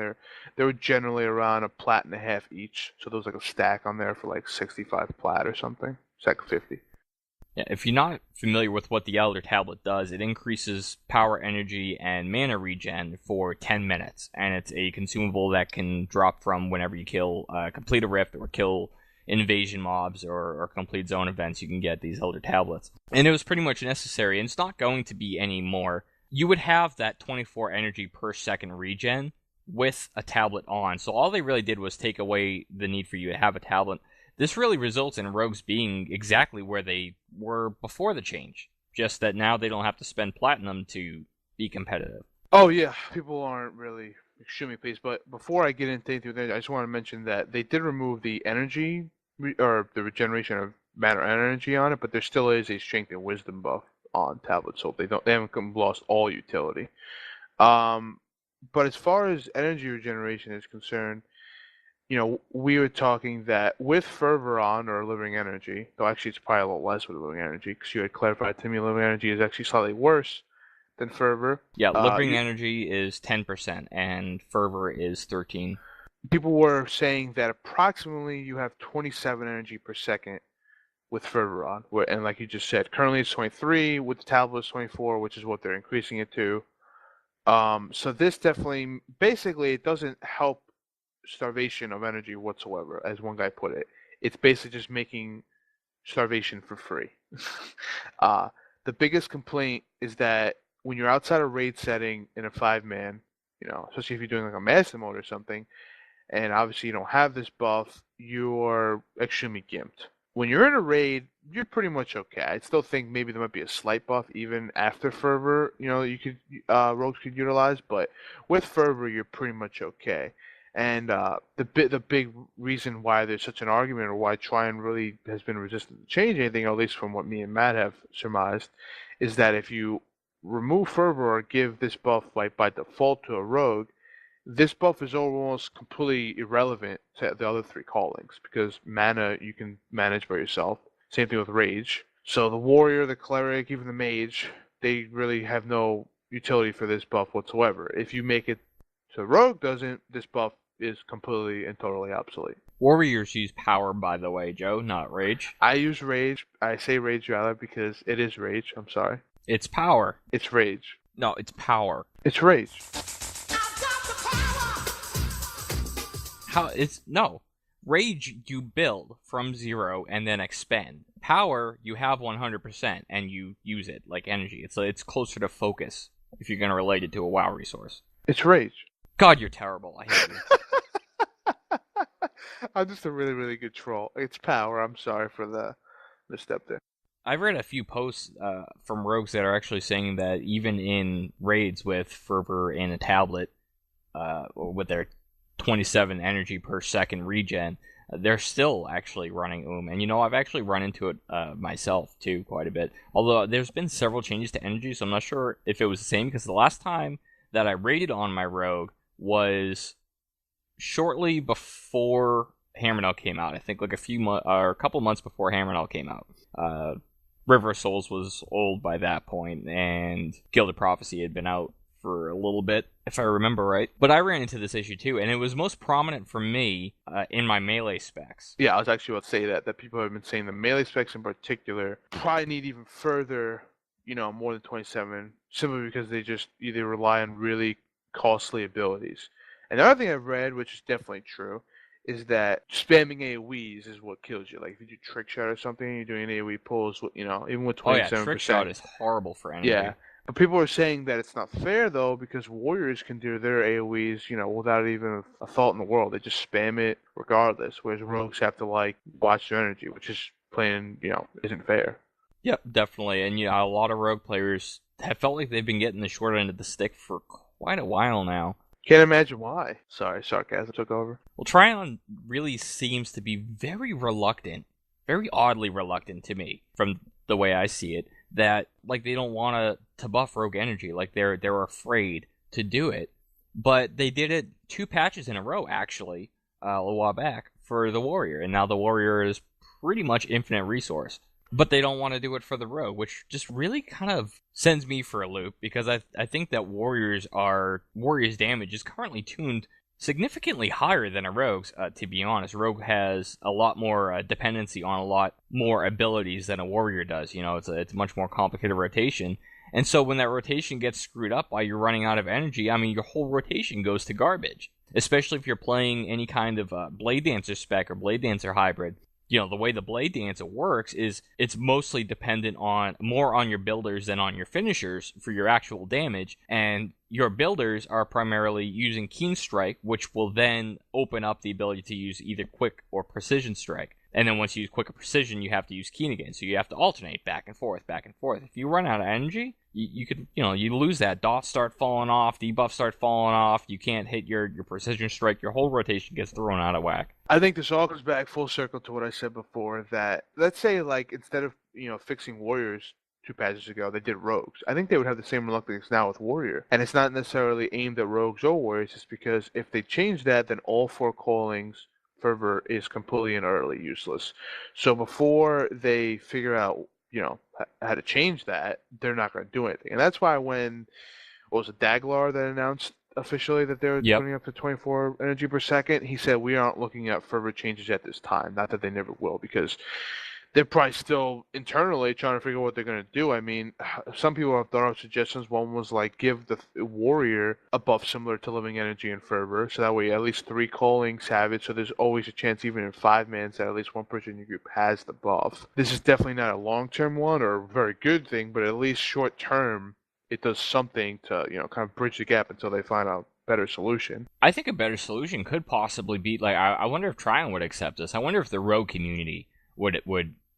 they were generally around a plat and a half each. So there was like a stack on there for like 65 plat or something. It's like 50. Yeah, if you're not familiar with what the Elder Tablet does, it increases power, energy, and mana regen for 10 minutes. And it's a consumable that can drop from whenever you complete a rift or kill invasion mobs or complete zone events. You can get these Elder Tablets. And it was pretty much necessary, and it's not going to be any more. You would have that 24 energy per second regen with a tablet on. So all they really did was take away the need for you to have a tablet. This really results in rogues being exactly where they were before the change. Just that now they don't have to spend platinum to be competitive. Oh yeah, people aren't really extremely pleased. But before I get into anything, I just want to mention that they did remove the energy or the regeneration of mana and energy on it, but there still is a strength and wisdom buff on tablets, so they haven't lost all utility. But as far as energy regeneration is concerned, we were talking that with Fervor on, or Living Energy, though actually it's probably a little less with Living Energy, because you had clarified to me Living Energy is actually slightly worse than Fervor. Yeah, Living Energy is 10%, and Fervor is 13%. People were saying that approximately you have 27 energy per second with Fervor on, and like you just said, currently it's 23, with the tablet it's 24, which is what they're increasing it to. So this definitely, basically, it doesn't help starvation of energy whatsoever, as one guy put it. It's basically just making starvation for free. uh, the biggest complaint is that when you're outside a raid setting in a 5-man, especially if you're doing like a master mode or something, and obviously you don't have this buff, you're extremely gimped. When you're in a raid, you're pretty much okay. I still think maybe there might be a slight buff even after fervor. You could rogues could utilize, but with fervor, you're pretty much okay. And the big reason why there's such an argument, or why Tryon really has been resistant to change anything, at least from what me and Matt have surmised, is that if you remove fervor or give this buff like by default to a rogue, this buff is almost completely irrelevant to the other 3 callings, because mana you can manage by yourself. Same thing with rage. So the warrior, the cleric, even the mage, they really have no utility for this buff whatsoever. If you make it so rogue doesn't, this buff is completely and totally obsolete. Warriors use power, by the way, Joe, not rage. I use rage. I say rage rather because it is rage. I'm sorry. It's power. It's rage. No, it's power. It's rage. No. Rage you build from 0 and then expend. Power you have 100% and you use it like energy. It's closer to focus if you're gonna relate it to a WoW resource. It's rage. God, you're terrible. I hate you. I'm just a really, really good troll. It's power. I'm sorry for the misstep there. I've read a few posts from rogues that are actually saying that even in raids with fervor and a tablet, or with their 27 energy per second regen, they're still actually running And I've actually run into it myself too quite a bit. Although there's been several changes to energy, so I'm not sure if it was the same, because the last time that I raided on my rogue was shortly before Hammerknell came out. I think like a couple months before Hammerknell came out. River of Souls was old by that point, and Gilded Prophecy had been out for a little bit, if I remember right. But I ran into this issue too, and it was most prominent for me in my melee specs. Yeah, I was actually about to say that people have been saying the melee specs in particular probably need even further, more than 27, simply because they just either rely on really costly abilities. And the other thing I've read, which is definitely true, is that spamming AoEs is what kills you. Like if you do trick shot or something, you're doing an AoE pulls, even with 27%. Oh yeah, trick shot is horrible for energy. Yeah. But people are saying that it's not fair, though, because warriors can do their AoEs, without even a thought in the world. They just spam it regardless, whereas rogues have to, watch their energy, which is plain, isn't fair. Yep, definitely. And, a lot of rogue players have felt like they've been getting the short end of the stick for quite a while now. Can't imagine why. Sorry, sarcasm took over. Well, Tryon really seems to be very reluctant, very oddly reluctant to me, from the way I see it, that they don't want to buff rogue energy, they're afraid to do it. But they did it 2 patches in a row actually, a while back, for the warrior, and now the warrior is pretty much infinite resource. But they don't want to do it for the rogue, which just really kind of sends me for a loop, because I think that warrior's damage is currently tuned significantly higher than a rogue's, to be honest. Rogue has a lot more dependency on a lot more abilities than a warrior does. It's a much more complicated rotation. And so when that rotation gets screwed up while you're running out of energy, your whole rotation goes to garbage. Especially if you're playing any kind of Blade Dancer spec or Blade Dancer hybrid. The way the Blade Dancer works is it's mostly dependent more on your builders than on your finishers for your actual damage, and your builders are primarily using Keen Strike, which will then open up the ability to use either Quick or Precision Strike. And then once you use Quick or Precision, you have to use Keen again, so you have to alternate back and forth, back and forth. If you run out of energy, you could, you lose that. Dots start falling off, debuffs start falling off, you can't hit your Precision Strike, your whole rotation gets thrown out of whack. I think this all comes back full circle to what I said before, that, let's say, instead of, fixing warriors 2 patches ago, they did rogues. I think they would have the same reluctance now with warrior. And it's not necessarily aimed at rogues or warriors, it's because if they change that, then all 4 callings fervor is completely and utterly useless. So before they figure out, how to change that, they're not going to do anything. And that's why when, was it Daglar that announced officially that they were putting up to 24 energy per second, he said we aren't looking at fervor changes at this time. Not that they never will, because they're probably still internally trying to figure out what they're going to do. I mean, some people have thought of suggestions. One was like give the warrior a buff similar to living energy and fervor, so that way at least 3 calling savage, so there's always a chance even in 5-mans that at least one person in your group has the buff. This is definitely not a long-term one or a very good thing, but at least short-term it does something to, kind of bridge the gap until they find a better solution. I think a better solution could possibly be, like, I wonder if Trion would accept this. I wonder if the rogue community would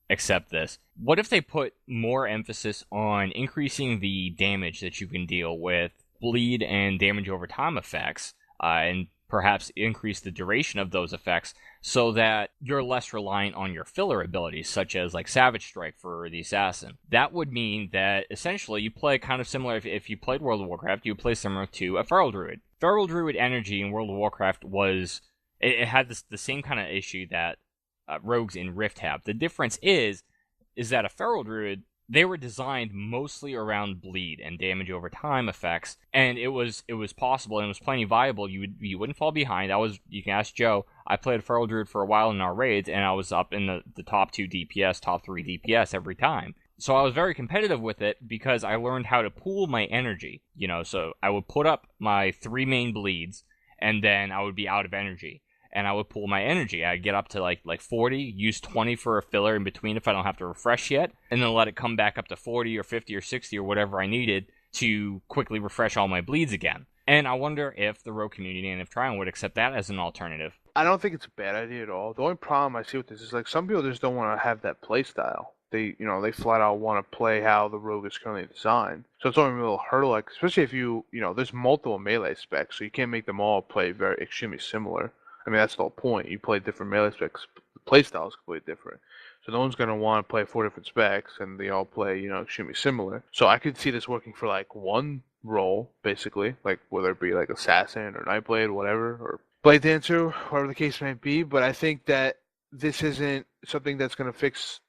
accept this. What if they put more emphasis on increasing the damage that you can deal with bleed and damage over time effects, and perhaps increase the duration of those effects so that you're less reliant on your filler abilities, such as like Savage Strike for the Assassin. That would mean that essentially you play kind of similar, if you played World of Warcraft, you play similar to a Feral Druid. Feral Druid energy in World of Warcraft it had the same kind of issue that rogues in Rift have. The difference is that a Feral Druid, they were designed mostly around bleed and damage over time effects, and it was possible and it was plenty viable. You wouldn't fall behind. You can ask Joe. I played Feral Druid for a while in our raids, and I was up in the top 2 DPS, top 3 DPS every time. So I was very competitive with it because I learned how to pool my energy. So I would put up my 3 main bleeds, and then I would be out of energy. And I would pool my energy. I'd get up to like 40, use 20 for a filler in between if I don't have to refresh yet, and then let it come back up to 40 or 50 or 60 or whatever I needed to quickly refresh all my bleeds again. And I wonder if the rogue community and if Trion would accept that as an alternative. I don't think it's a bad idea at all. The only problem I see with this is like some people just don't want to have that play style. They flat out want to play how the rogue is currently designed. So it's only a little hurdle, like especially if there's multiple melee specs, so you can't make them all play very extremely similar. I mean, that's the whole point. You play different melee specs. The playstyle is completely different. So no one's going to want to play 4 different specs, and they all play, extremely similar. So I could see this working for, like, one role, basically. Like, whether it be, like, Assassin or Nightblade, whatever, or Blade Dancer, whatever the case may be. But I think that this isn't something that's going to fix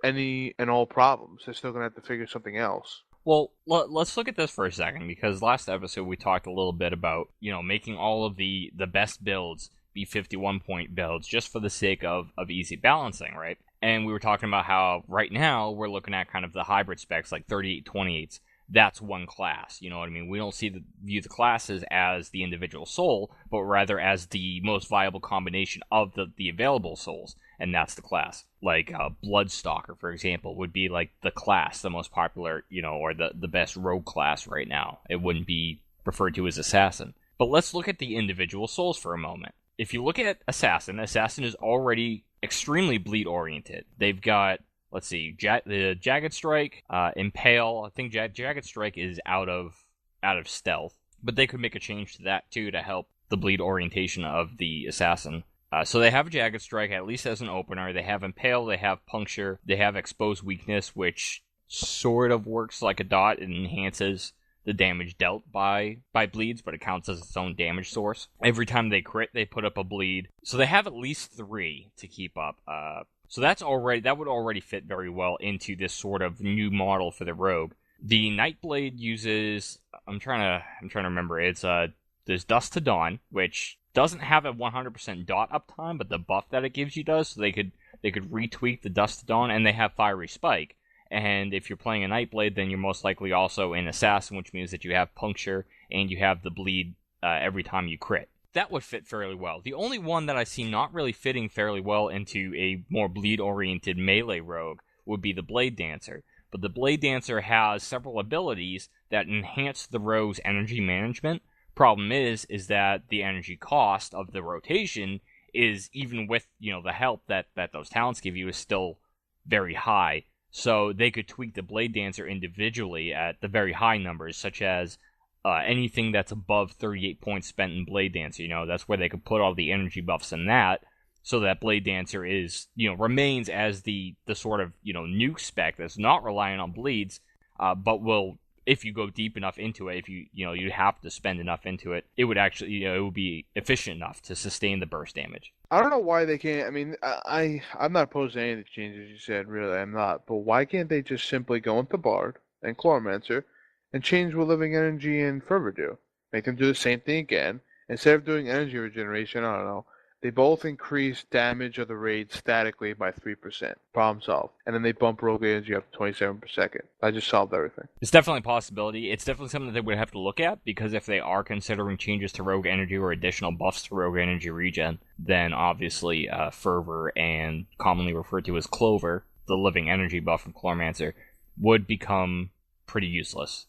any and all problems. They're still going to have to figure something else. Well, let's look at this for a second, because last episode we talked a little bit about, making all of the best builds be 51-point builds just for the sake of easy balancing, right? And we were talking about how right now we're looking at kind of the hybrid specs like 38-28s. That's one class, you know what I mean? We don't view the classes as the individual soul, but rather as the most viable combination of the available souls, and that's the class. Like Bloodstalker, for example, would be like the class, the most popular, or the best rogue class right now. It wouldn't be referred to as Assassin. But let's look at the individual souls for a moment. If you look at Assassin is already extremely bleed-oriented. They've got, let's see, the Jagged Strike, Impale. I think Jagged Strike is out of stealth, but they could make a change to that too to help the bleed orientation of the Assassin. So they have Jagged Strike, at least as an opener. They have Impale, they have Puncture, they have Expose Weakness, which sort of works like a dot. It enhances the damage dealt by bleeds, but it counts as its own damage source. Every time they crit, they put up a bleed. So they have at least 3 to keep up. So that would already fit very well into this sort of new model for the rogue. The Nightblade uses, I'm trying to remember, there's Dust to Dawn, which doesn't have a 100% dot uptime, but the buff that it gives you does, so they could retweak the Dust to Dawn, and they have Fiery Spike. And if you're playing a Nightblade, then you're most likely also an Assassin, which means that you have Puncture and you have the bleed every time you crit. That would fit fairly well. The only one that I see not really fitting fairly well into a more bleed-oriented melee rogue would be the Blade Dancer. But the Blade Dancer has several abilities that enhance the rogue's energy management. Problem is that the energy cost of the rotation is, even with the help that those talents give you, is still very high. So they could tweak the Blade Dancer individually at the very high numbers, such as anything that's above 38 points spent in Blade Dancer. That's where they could put all the energy buffs in that, so that Blade Dancer is, remains as the sort of, nuke spec that's not reliant on bleeds, but will, if you go deep enough into it, if you have to spend enough into it, it would actually, it would be efficient enough to sustain the burst damage. I don't know why they can't. I mean, I'm not opposed to any of the changes you said, really, I'm not. But why can't they just simply go into Bard and Chloromancer and change what Living Energy and Fervor do? Make them do the same thing again. Instead of doing energy regeneration, I don't know, They both increase damage of the raid statically by 3%. Problem solved. And then they bump rogue energy up to 27 per second. I just solved everything. It's definitely a possibility. It's definitely something that they would have to look at, because if they are considering changes to rogue energy or additional buffs to rogue energy regen, then obviously Fervor and commonly referred to as Clover, the living energy buff from Chloromancer, would become pretty useless.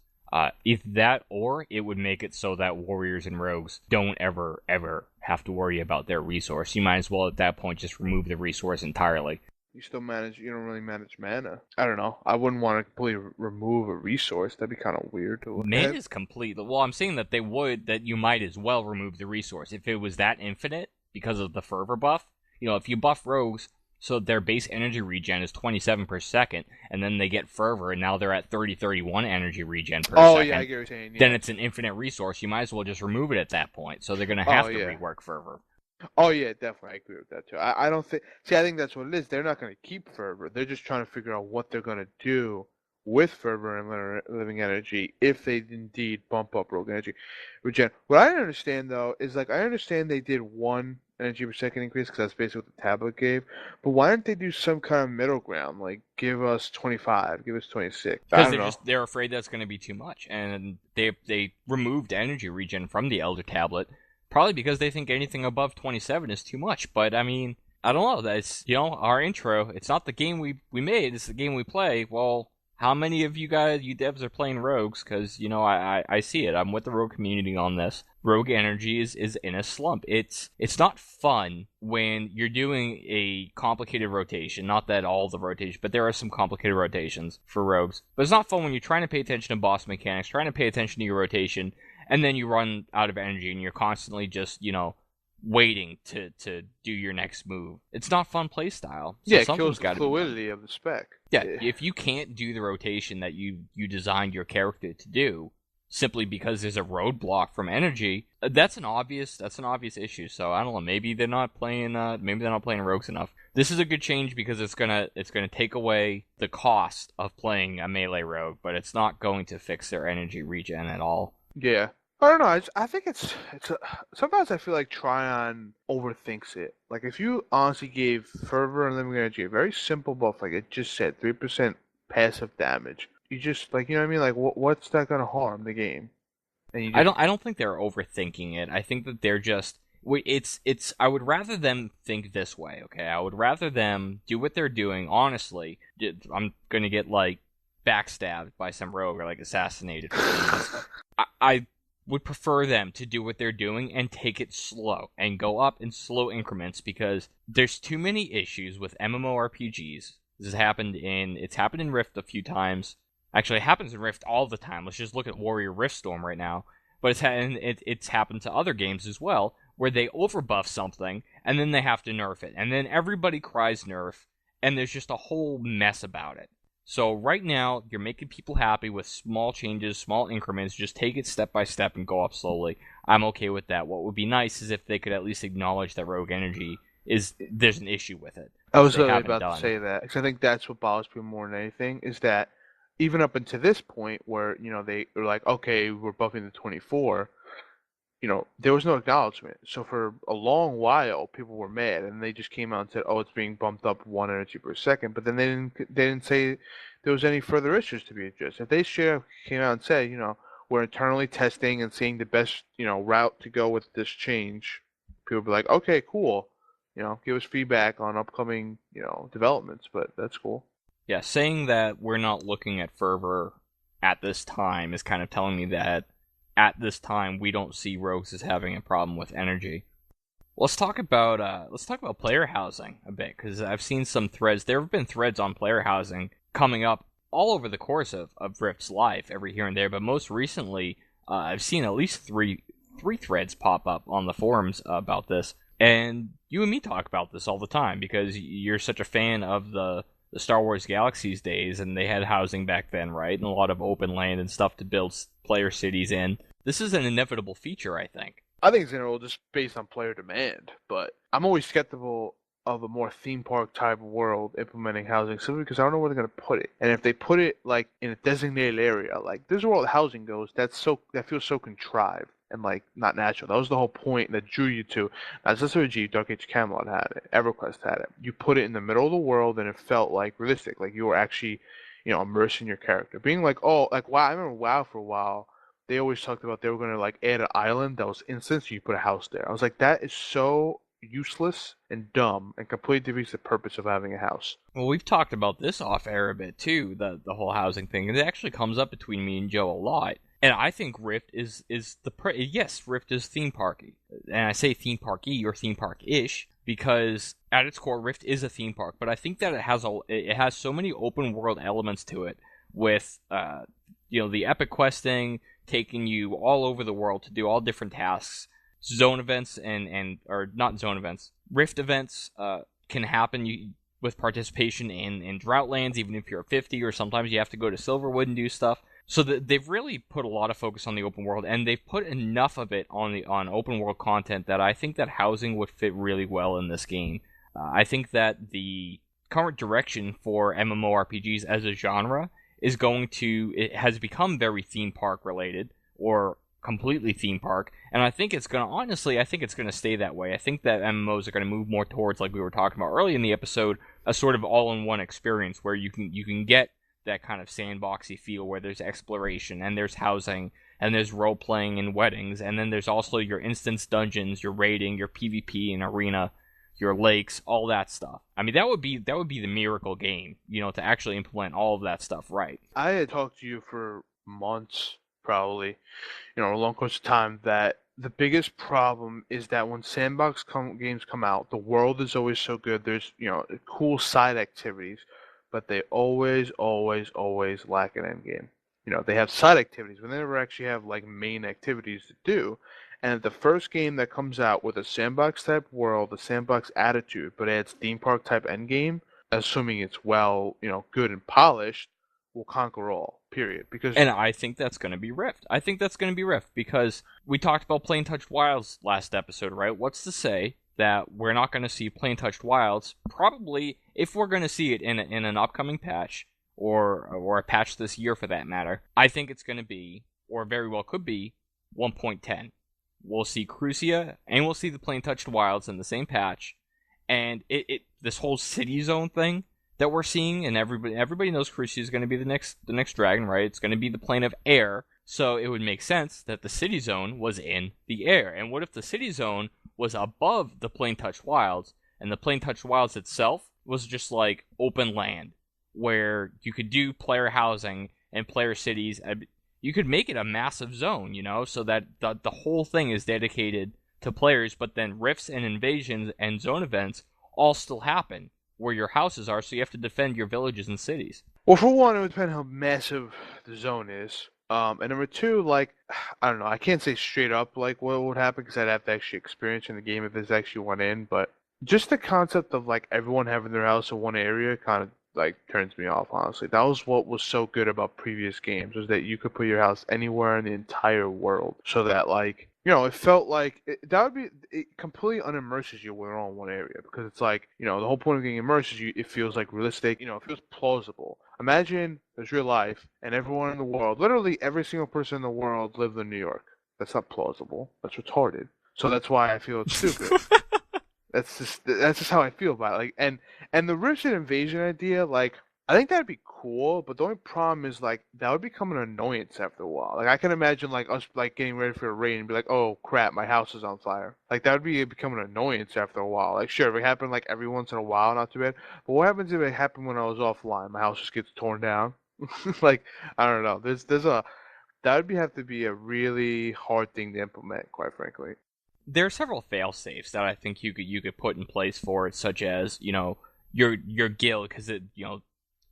If that, or it would make it so that warriors and rogues don't ever have to worry about their resource. You might as well at that point just remove the resource entirely. You don't really manage mana. I don't know. I wouldn't want to completely remove a resource. That'd be kind of weird to look Mana at. is complete. Well, I'm saying that you might as well remove the resource. If it was that infinite, because of the Fervor buff, if you buff rogues, so their base energy regen is 27 per second, and then they get Fervor, and now they're at 31 energy regen per second. Oh, yeah, I get what you're saying. Yeah. Then it's an infinite resource. You might as well just remove it at that point. So they're going to have to rework Fervor. Oh, yeah, definitely. I agree with that, too. I don't think... See, I think that's what it is. They're not going to keep Fervor. They're just trying to figure out what they're going to do with Fervor and Living Energy if they indeed bump up Rogue Energy regen. What I understand, though, is, I understand they did 1 energy per second increase because that's basically what the tablet gave, but why don't they do some kind of middle ground, give us 25, give us 26? Because they're afraid that's going to be too much, and they removed energy regen from the Elder Tablet, probably because they think anything above 27 is too much. But I mean, I don't know. That's our intro. It's not the game we made. It's the game we play. Well, how many of you devs are playing rogues? Because I see it. I'm with the rogue community on this. Rogue energy is in a slump. It's not fun when you're doing a complicated rotation. Not that all the rotation, but there are some complicated rotations for rogues. But it's not fun when you're trying to pay attention to boss mechanics, trying to pay attention to your rotation, and then you run out of energy and you're constantly just waiting to do your next move. It's not fun playstyle. So it kills the fluidity of the spec. Yeah, if you can't do the rotation that you designed your character to do simply because there's a roadblock from energy, that's an obvious issue. So I don't know, maybe they're not playing rogues enough. This is a good change because it's gonna take away the cost of playing a melee rogue, but it's not going to fix their energy regen at all. Yeah. I don't know. I think sometimes I feel like Tryon overthinks it. If you honestly gave Fervor and Living Energy a very simple buff, like it just said, 3% passive damage, you just you know what I mean? What's that gonna harm the game? And I don't think they're overthinking it. I think that they're just I would rather them think this way. Okay, I would rather them do what they're doing. Honestly, I'm gonna get backstabbed by some rogue or assassinated. I would prefer them to do what they're doing and take it slow and go up in slow increments, because there's too many issues with MMORPGs. It's happened in Rift a few times. Actually, it happens in Rift all the time. Let's just look at Warrior Riftstorm right now. But it's happened to other games as well, where they overbuff something and then they have to nerf it, and then everybody cries nerf, and there's just a whole mess about it. So right now, you're making people happy with small changes, small increments. Just take it step by step and go up slowly. I'm okay with that. What would be nice is if they could at least acknowledge that rogue energy there's an issue with it. I was literally about to say that, because I think that's what bothers people more than anything, is that even up until this point where, they were like, okay, we're buffing the 24, there was no acknowledgement. So for a long while, people were mad, and they just came out and said, oh, it's being bumped up 1 energy per second. But then they didn't say there was any further issues to be addressed. If they came out and said, we're internally testing and seeing the best, route to go with this change, people would be like, okay, cool. Give us feedback on upcoming, developments, but that's cool. Yeah, saying that we're not looking at Fervor at this time is kind of telling me that at this time we don't see rogues as having a problem with energy. Let's talk about player housing a bit, because I've seen some threads. There have been threads on player housing coming up all over the course of Rift's life, every here and there, but most recently I've seen at least three threads pop up on the forums about this. And you and me talk about this all the time because you're such a fan of the Star Wars Galaxies days, and they had housing back then, right? And a lot of open land and stuff to build player cities in. This is an inevitable feature, I think. I think it's inevitable just based on player demand, but I'm always skeptical of a more theme park type world implementing housing, simply because I don't know where they're going to put it. And if they put it in a designated area, this is where all the housing goes, that feels so contrived. and like not natural. That was the whole point that drew you to. Not just SOG, Dark Age Camelot had it, EverQuest had it. You put it in the middle of the world, and it felt like realistic, like you were actually, immersed in your character. Being like, oh, like WoW. I remember WoW for a while. They always talked about they were gonna like add an island that was instant, so you put a house there. I was like, that is so useless and dumb, and completely defeats the purpose of having a house. Well, we've talked about this off air a bit too, the whole housing thing. It actually comes up between me and Joe a lot. And I think Rift is yes, Rift is theme parky. And I say theme parky or theme park-ish because at its core Rift is a theme park, but I think that it has so many open world elements to it with the epic questing taking you all over the world to do all different tasks. Zone events or not zone events, Rift events can happen with participation in Droughtlands, even if you're 50, or sometimes you have to go to Silverwood and do stuff. So they've really put a lot of focus on the open world, and they've put enough of it on open world content that I think that housing would fit really well in this game. I think that the current direction for MMORPGs as a genre it has become very theme park related, or completely theme park, and I think it's gonna stay that way. I think that MMOs are gonna move more towards, like we were talking about early in the episode, a sort of all-in-one experience where you can get that kind of sandboxy feel where there's exploration and there's housing and there's role-playing and weddings, and then there's also your instance dungeons, your raiding, your PvP and arena, your lakes, all that stuff. I mean, that would be the miracle game, to actually implement all of that stuff right. I had talked to you for months, probably, a long course of time, that the biggest problem is that when sandbox games come out, the world is always so good. There's, cool side activities, but they always lack an end game. They have side activities, but they never actually have like main activities to do. And the first game that comes out with a sandbox type world, a sandbox attitude, but adds theme park type end game, assuming it's well, good and polished, will conquer all. Period. And I think that's going to be Rift. Because we talked about Plain Touched Wilds last episode, right? What's to say that we're not going to see Plain Touched Wilds? Probably, if we're going to see it in an upcoming patch, or a patch this year for that matter, I think it's going to be, or very well could be, 1.10. We'll see Crucia, and we'll see the Plain Touched Wilds in the same patch, and this whole city zone thing that we're seeing, and everybody knows Crucia is going to be the next dragon, right? It's going to be the plane of air, so it would make sense that the city zone was in the air. And what if the city zone was above the Plain Touched Wilds, and the Plain Touched Wilds itself was just like open land, where you could do player housing and player cities? You could make it a massive zone, so that the whole thing is dedicated to players, but then rifts and invasions and zone events all still happen where your houses are, so you have to defend your villages and cities. Well, for one, it would depend how massive the zone is. And number two, like, I don't know, I can't say straight up, like, what would happen, because I'd have to actually experience in the game if this actually went in, but just the concept of, like, everyone having their house in one area kind of, like, turns me off, honestly. That was what was so good about previous games, was that you could put your house anywhere in the entire world, so that, like, it felt like it completely unimmerses you when you're all in one area, because it's like, the whole point of getting immersed is it feels like realistic, it feels plausible. Imagine there's real life and everyone in the world, literally every single person in the world lived in New York. That's not plausible. That's retarded. So that's why I feel it's stupid. That's just how I feel about it. Like, and the Russian invasion idea, like, I think that'd be cool, but the only problem is, like, that would become an annoyance after a while. Like, I can imagine, like, us, like, getting ready for a raid and be like, oh, crap, my house is on fire. Like, that would become an annoyance after a while. Like, sure, if it happened, like, every once in a while, not too bad. But what happens if it happened when I was offline? My house just gets torn down? Like, I don't know. That would have to be a really hard thing to implement, quite frankly. There are several fail-safes that I think you could put in place for it, such as, your guild, because it,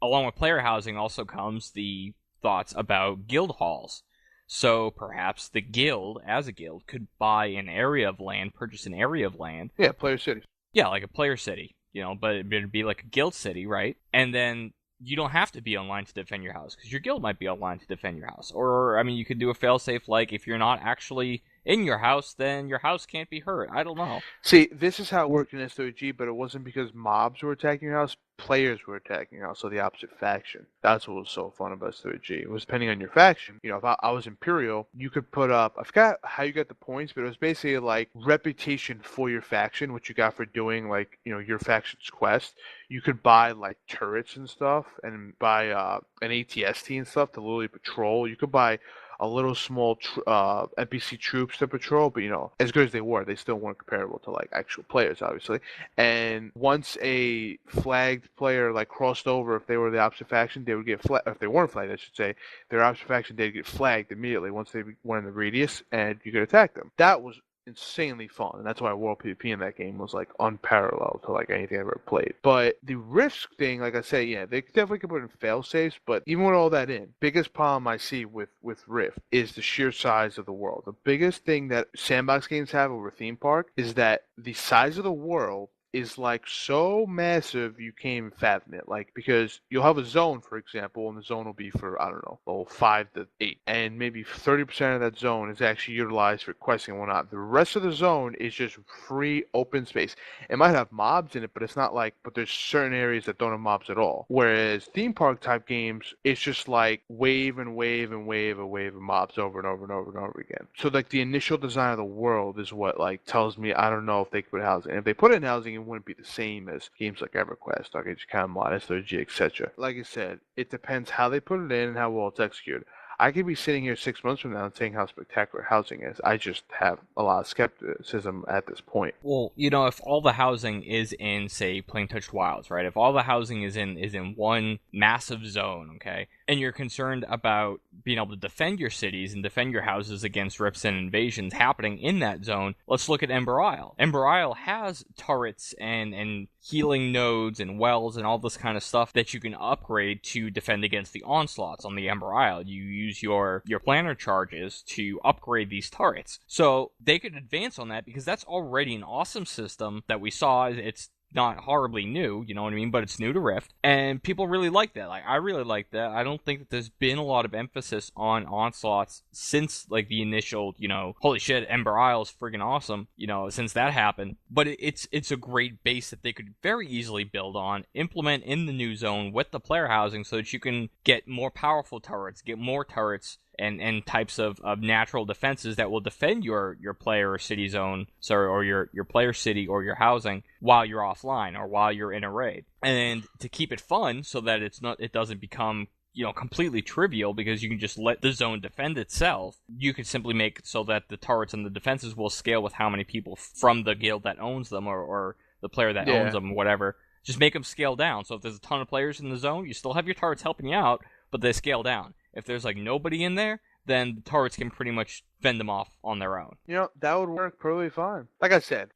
along with player housing also comes the thoughts about guild halls. So perhaps the guild, as a guild, could buy an area of land, purchase an area of land. Yeah, player cities. Yeah, like a player city, but it'd be like a guild city, right? And then you don't have to be online to defend your house, because your guild might be online to defend your house. Or, I mean, you could do a failsafe, like, if you're not actually in your house, then your house can't be hurt. I don't know. See, this is how it worked in S3G, but it wasn't because mobs were attacking your house. Players were attacking your house, so the opposite faction. That's what was so fun about S3G. It was depending on your faction. You know, if I was Imperial, you could put up, I forgot how you got the points, but it was basically like reputation for your faction, which you got for doing like, you know, your faction's quest. You could buy like turrets and stuff and buy an ATST and stuff to literally patrol. You could buy a little small NPC troops to patrol, but you know, as good as they were, they still weren't comparable to like actual players, obviously. And once a flagged player like crossed over, if they were the opposite faction, they would get flagged. If they weren't flagged, I should say, their opposite faction, they'd get flagged immediately once they went in the radius, and you could attack them. That was insanely fun, and that's why World PvP in that game was like unparalleled to like anything I ever played. But the risk thing, like I say, yeah, they definitely could put in fail safes, but even with all that in, biggest problem I see with Rift is the sheer size of the world. The biggest thing that sandbox games have over theme park is that the size of the world is like so massive you can't even fathom it. Like, because you'll have a zone, for example, and the zone will be for, I don't know, 5 to 8, and maybe 30% of that zone is actually utilized for questing and whatnot. The rest of the zone is just free open space. It might have mobs in it, but it's not like, but there's certain areas that don't have mobs at all. Whereas theme park type games, it's just like wave and wave and wave and wave of mobs over and over and over and over again. So like the initial design of the world is what like tells me I don't know if they could put housing. And if they put in housing, it wouldn't be the same as games like EverQuest, Dark Age Camelot, S3G, etc. Like I said, it depends how they put it in and how well it's executed. I could be sitting here 6 months from now and saying how spectacular housing is. I just have a lot of skepticism at this point. Well, you know, if all the housing is in, say, Plain Touched Wilds, right? If all the housing is in one massive zone, okay, and you're concerned about being able to defend your cities and defend your houses against rifts and invasions happening in that zone, let's look at Ember Isle. Ember Isle has turrets and healing nodes and wells and all this kind of stuff that you can upgrade to defend against the onslaughts on the Ember Isle. You use your planner charges to upgrade these turrets. So they could advance on that because that's already an awesome system that we saw. It's not horribly new, you know what I mean, but it's new to Rift, and people really like that. Like, I really like that. I don't think that there's been a lot of emphasis on onslaughts since, like, the initial, you know, holy shit, Ember Isle is friggin' awesome, you know, since that happened. But it's a great base that they could very easily build on, implement in the new zone with the player housing so that you can get more powerful turrets, get more turrets, and types of natural defenses that will defend your player or city zone, or your player city or your housing while you're offline or while you're in a raid. And to keep it fun so that it doesn't become, you know, completely trivial because you can just let the zone defend itself, you can simply make it so that the turrets and the defenses will scale with how many people from the guild that owns them or the player that owns them, whatever. Just make them scale down. So if there's a ton of players in the zone, you still have your turrets helping you out, but they scale down. If there's like nobody in there, then the turrets can pretty much fend them off on their own. You know, that would work perfectly fine. Like I said,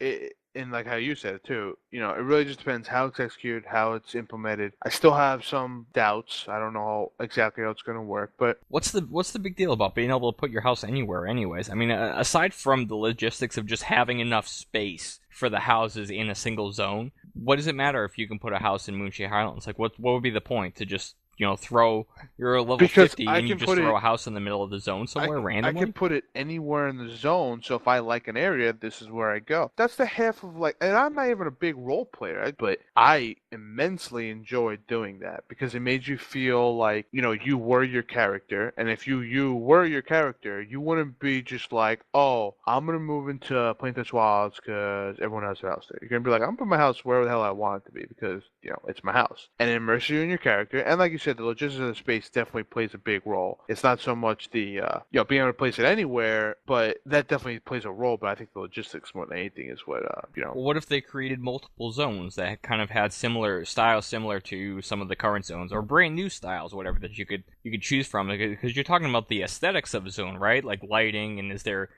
and like how you said it too, you know, it really just depends how it's executed, how it's implemented. I still have some doubts. I don't know exactly how it's going to work, but what's the big deal about being able to put your house anywhere anyways? I mean, aside from the logistics of just having enough space for the houses in a single zone, what does it matter if you can put a house in Moonshade Highlands? Like, what would be the point to just, you know, you're a level 50 and you just throw a house in the middle of the zone somewhere randomly? I can put it anywhere in the zone, so if I like an area, this is where I go. That's the half of, like, and I'm not even a big role player, but I immensely enjoyed doing that because it made you feel like, you know, you were your character, and if you were your character, you wouldn't be just like, oh, I'm going to move into Plain Touched Wilds because everyone has their house there. You're going to be like, I'm going to put my house wherever the hell I want it to be because, you know, it's my house. And it immerses you in your character, and like you said, the logistics of the space definitely plays a big role. It's not so much the, you know, being able to place it anywhere, but that definitely plays a role, but I think the logistics more than anything is what, you know. Well, what if they created multiple zones that kind of had similar styles similar to some of the current zones, or brand new styles, whatever, that you could choose from? Because you're talking about the aesthetics of a zone, right? Like lighting, and is there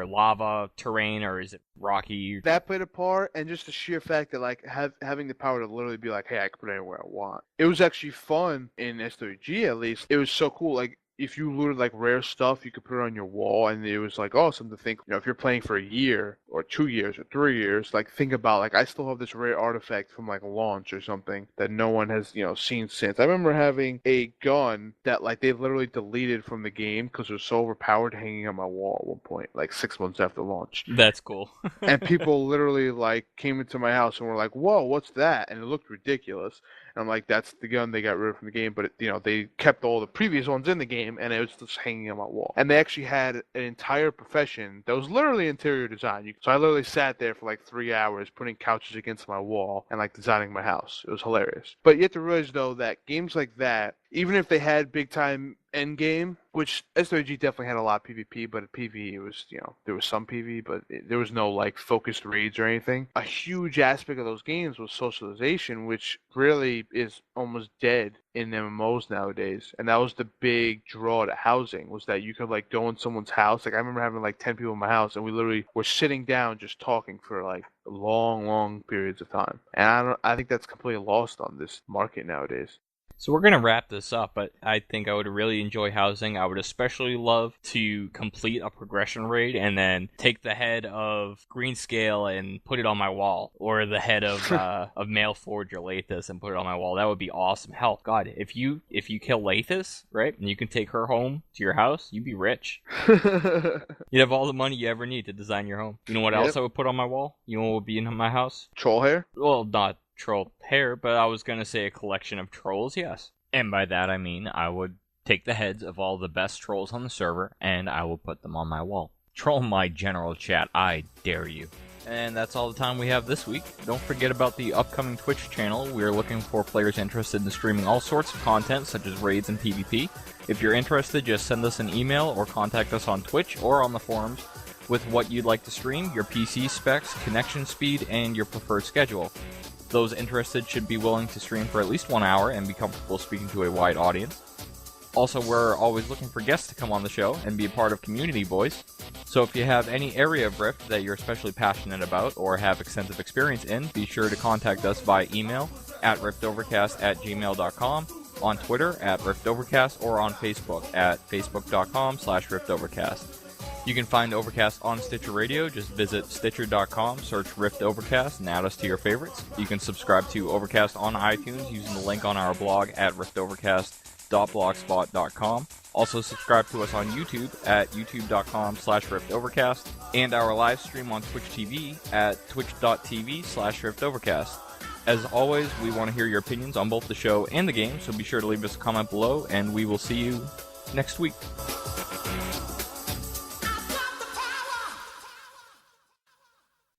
lava terrain or is it rocky? That played a part, and just the sheer fact that like having the power to literally be like, hey, I can put it anywhere I want. It was actually fun in S3G, at least. It was so cool. Like, if you looted like rare stuff, you could put it on your wall, and it was like, oh, something to think. If you're playing for a year or 2 years or 3 years, like think about like I still have this rare artifact from like launch or something that no one has seen since. I remember having a gun that like they literally deleted from the game because it was so overpowered, hanging on my wall at one point, like 6 months after launch. That's cool. And people literally like came into my house and were like, "Whoa, what's that?" And it looked ridiculous. And I'm like, "That's the gun they got rid of from the game." But they kept all the previous ones in the game, and it was just hanging on my wall. And they actually had an entire profession that was literally interior design. So I literally sat there for like 3 hours putting couches against my wall and like designing my house. It was hilarious. But you have to realize though that games like that, even if they had big time end game, which SWG definitely had a lot of PvP, but at PvE it was, there was some PvE, but there was no like focused raids or anything. A huge aspect of those games was socialization, which really is almost dead in MMOs nowadays. And that was the big draw to housing, was that you could like go in someone's house. Like I remember having like 10 people in my house, and we literally were sitting down just talking for like long periods of time. And I think that's completely lost on this market nowadays. So we're going to wrap this up, but I think I would really enjoy housing. I would especially love to complete a progression raid and then take the head of Greenscale and put it on my wall, or the head of Mailforge or Lathis and put it on my wall. That would be awesome. Hell, God, if you kill Lathis, right, and you can take her home to your house, you'd be rich. You'd have all the money you ever need to design your home. You know what else I would put on my wall? You know what would be in my house? Troll hair? Well, not troll hair, but I was gonna say a collection of trolls, yes. And by that I mean I would take the heads of all the best trolls on the server and I will put them on my wall. Troll my general chat, I dare you. And that's all the time we have this week. Don't forget about the upcoming Twitch channel. We are looking for players interested in streaming all sorts of content, such as raids and PvP. If you're interested, just send us an email or contact us on Twitch or on the forums with what you'd like to stream, your PC specs, connection speed, and your preferred schedule. Those interested should be willing to stream for at least 1 hour and be comfortable speaking to a wide audience. Also, we're always looking for guests to come on the show and be a part of Community Voice. So if you have any area of Rift that you're especially passionate about or have extensive experience in, be sure to contact us via email at riftovercast@gmail.com, on Twitter at riftovercast, or on Facebook at facebook.com/riftovercast. You can find Overcast on Stitcher Radio. Just visit Stitcher.com, search Rift Overcast, and add us to your favorites. You can subscribe to Overcast on iTunes using the link on our blog at riftovercast.blogspot.com. Also subscribe to us on YouTube at youtube.com/riftovercast, and our live stream on Twitch TV at twitch.tv/riftovercast. As always, we want to hear your opinions on both the show and the game, so be sure to leave us a comment below, and we will see you next week.